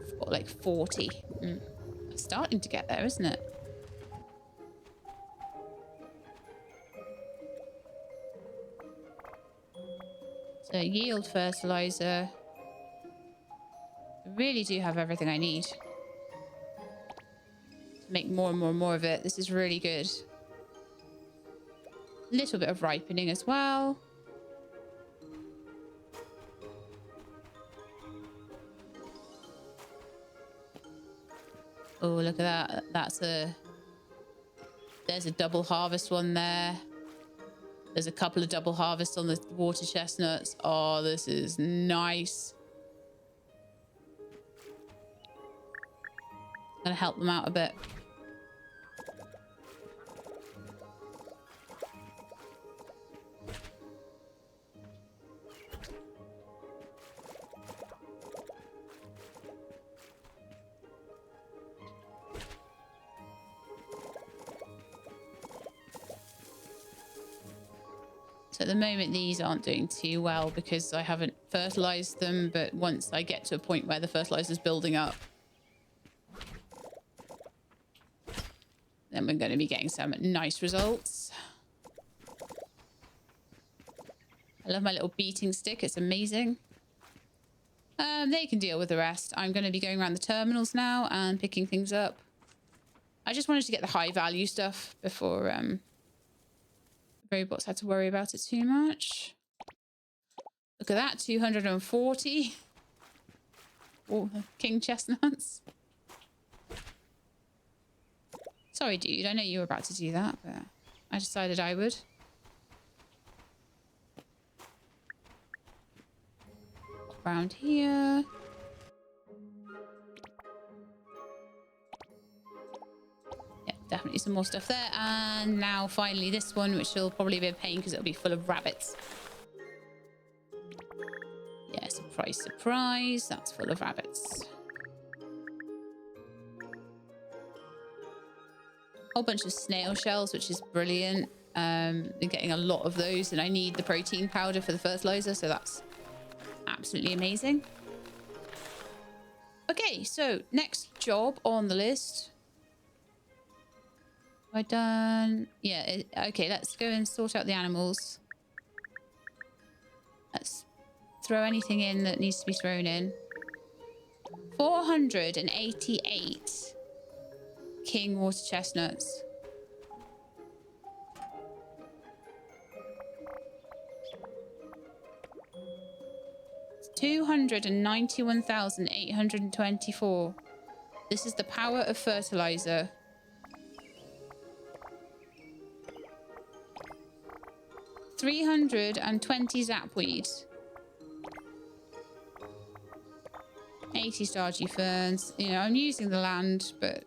I've got like 40. It's starting to get there, isn't it? So yield fertilizer. I really do have everything I need to make more and more and more of it. This is really good. A little bit of ripening as well. Oh, look at that. There's a double harvest one there. There's a couple of double harvests on the water chestnuts. Oh, this is nice. Gonna help them out a bit. So at the moment, these aren't doing too well because I haven't fertilized them. But once I get to a point where the fertilizer is building up, then we're going to be getting some nice results. I love my little beating stick. It's amazing. They can deal with the rest. I'm going to be going around the terminals now and picking things up. I just wanted to get the high value stuff before robots had to worry about it too much. Look at that, 240. Oh, king chestnuts. Sorry, dude. I know you were about to do that, but I decided I would. Around here. Yeah, definitely some more stuff there. And now finally this one, which will probably be a pain because it'll be full of rabbits. Yeah, surprise, surprise. That's full of rabbits. Whole bunch of snail shells, which is brilliant. Been getting a lot of those, and I need the protein powder for the fertilizer, so that's absolutely amazing. Okay, so next job on the list. Have I done? Yeah, okay, let's go and sort out the animals. Let's throw anything in that needs to be thrown in. 488 king water chestnuts. It's 291,824. This is the power of fertilizer. $320 zapweed. 80 starchy ferns. You know, I'm using the land, but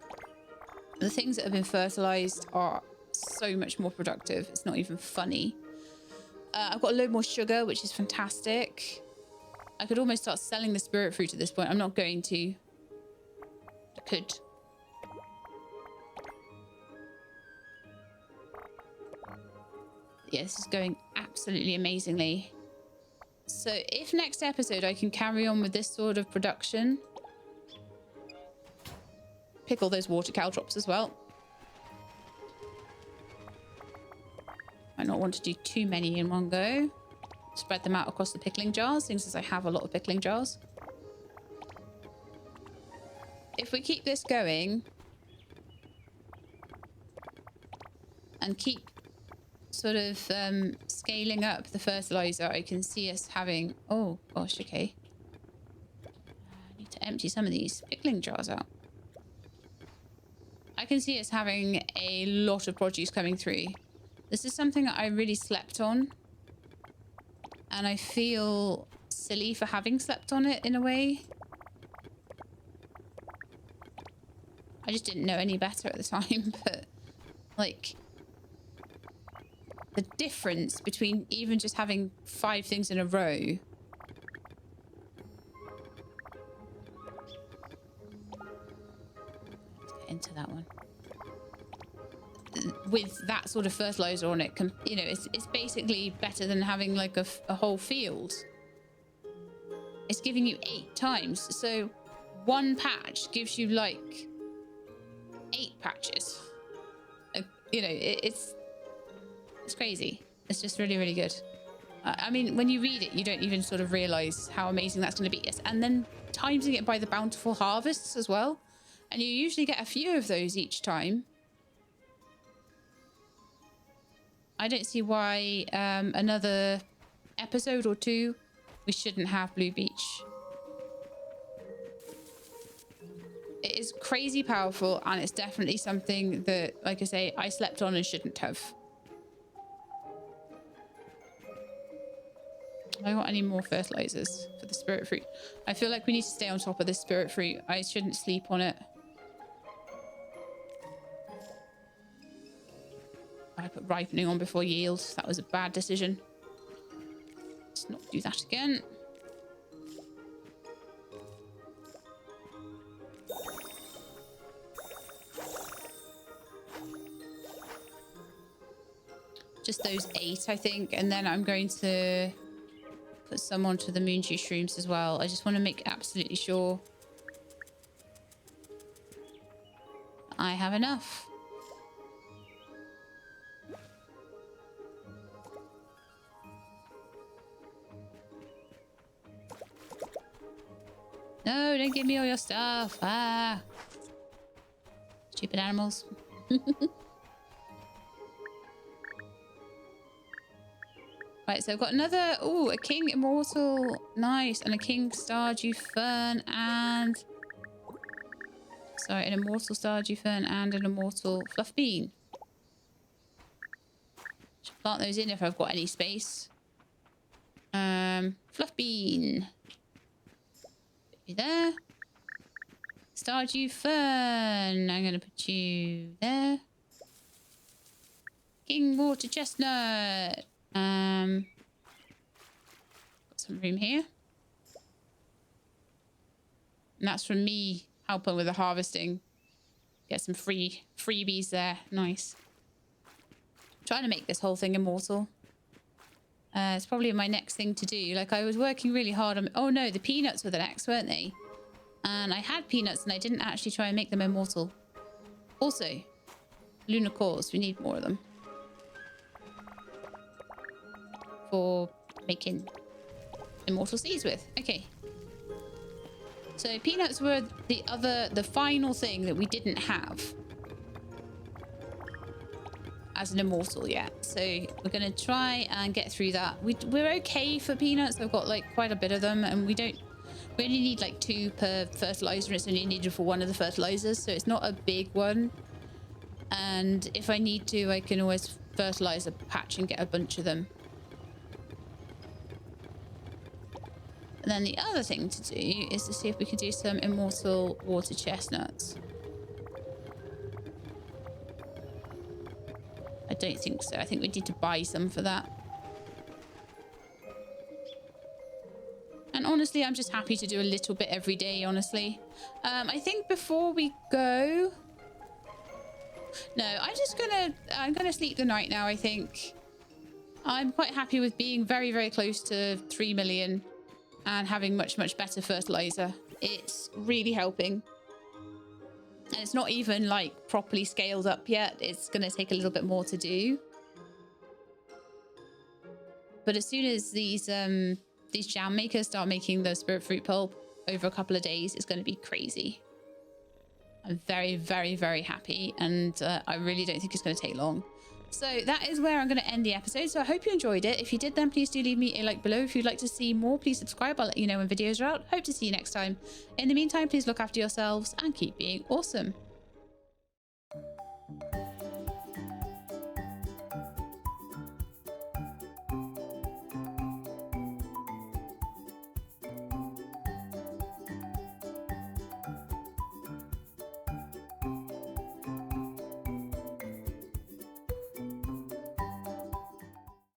the things that have been fertilized are so much more productive. It's not even funny. I've got a load more sugar, which is fantastic. I could almost start selling the spirit fruit at this point. I'm not going to. I could. Yeah, this is going absolutely amazingly. So if next episode I can carry on with this sort of production, pick all those water caltrops as well. Might not want to do too many in one go. spread them out across the pickling jars, since I have a lot of pickling jars. If we keep this going and keep sort of scaling up the fertilizer, I can see us having... Oh, gosh, okay. I need to empty some of these pickling jars out. I can see us having a lot of produce coming through. This is something that I really slept on. And I feel silly for having slept on it in a way. I just didn't know any better at the time, but like the difference between even just having 5 things in a row into that one with that sort of fertilizer on it, you know, it's basically better than having like a whole field. It's giving you 8 times, so 1 patch gives you like 8 patches. You know, it's crazy. It's just really, really good. I mean, when you read it, you don't even sort of realize how amazing that's going to be. And then timesing it by the bountiful harvests as well. And you usually get a few of those each time. I don't see why another episode or 2 we shouldn't have Blue Beach. It is crazy powerful, and it's definitely something that, like I say, I slept on and shouldn't have. Have I got any more fertilizers for the spirit fruit? I feel like we need to stay on top of this spirit fruit. I shouldn't sleep on it. I put ripening on before yield. That was a bad decision. Let's not do that again. Just those 8, I think. And then I'm going to put some onto the moon juice shrooms as well. I just want to make absolutely sure I have enough. No, don't give me all your stuff. Ah. Stupid animals. Right, so I've got another... Oh, a king immortal. Nice. And a king stardew fern and... Sorry, an immortal stardew fern and an immortal fluff bean. Should plant those in if I've got any space. Fluff bean. Put you there. Stardew fern. I'm going to put you there. King water chestnut. Got some room here. And that's from me helping with the harvesting. Get some freebies there. Nice. I'm trying to make this whole thing immortal. It's probably my next thing to do. Like, I was working really hard on... Oh no, the peanuts were the next, weren't they? And I had peanuts and I didn't actually try and make them immortal. Also, lunar cores. We need more of them. For making immortal seeds with. Okay. So peanuts were the final thing that we didn't have as an immortal yet. So we're going to try and get through that. We're okay for peanuts. I've got like quite a bit of them, and we only need like 2 per fertilizer, and it's only needed for 1 of the fertilizers, so it's not a big one. And if I need to, I can always fertilize a patch and get a bunch of them. And then the other thing to do is to see if we can do some immortal water chestnuts. I don't think so. I think we need to buy some for that. And honestly, I'm just happy to do a little bit every day, honestly. I think before we go... No, I'm gonna sleep the night now, I think. I'm quite happy with being very, very close to 3 million. And having much, much better fertilizer. It's really helping. And it's not even like properly scaled up yet. It's going to take a little bit more to do. But as soon as these jam makers start making the spirit fruit pulp over a couple of days, it's going to be crazy. I'm very, very, very happy, and I really don't think it's going to take long. So that is where I'm going to end the episode. So I hope you enjoyed it. If you did, then please do leave me a like below. If you'd like to see more, please subscribe. I'll let you know when videos are out. Hope to see you next time. In the meantime, please look after yourselves and keep being awesome.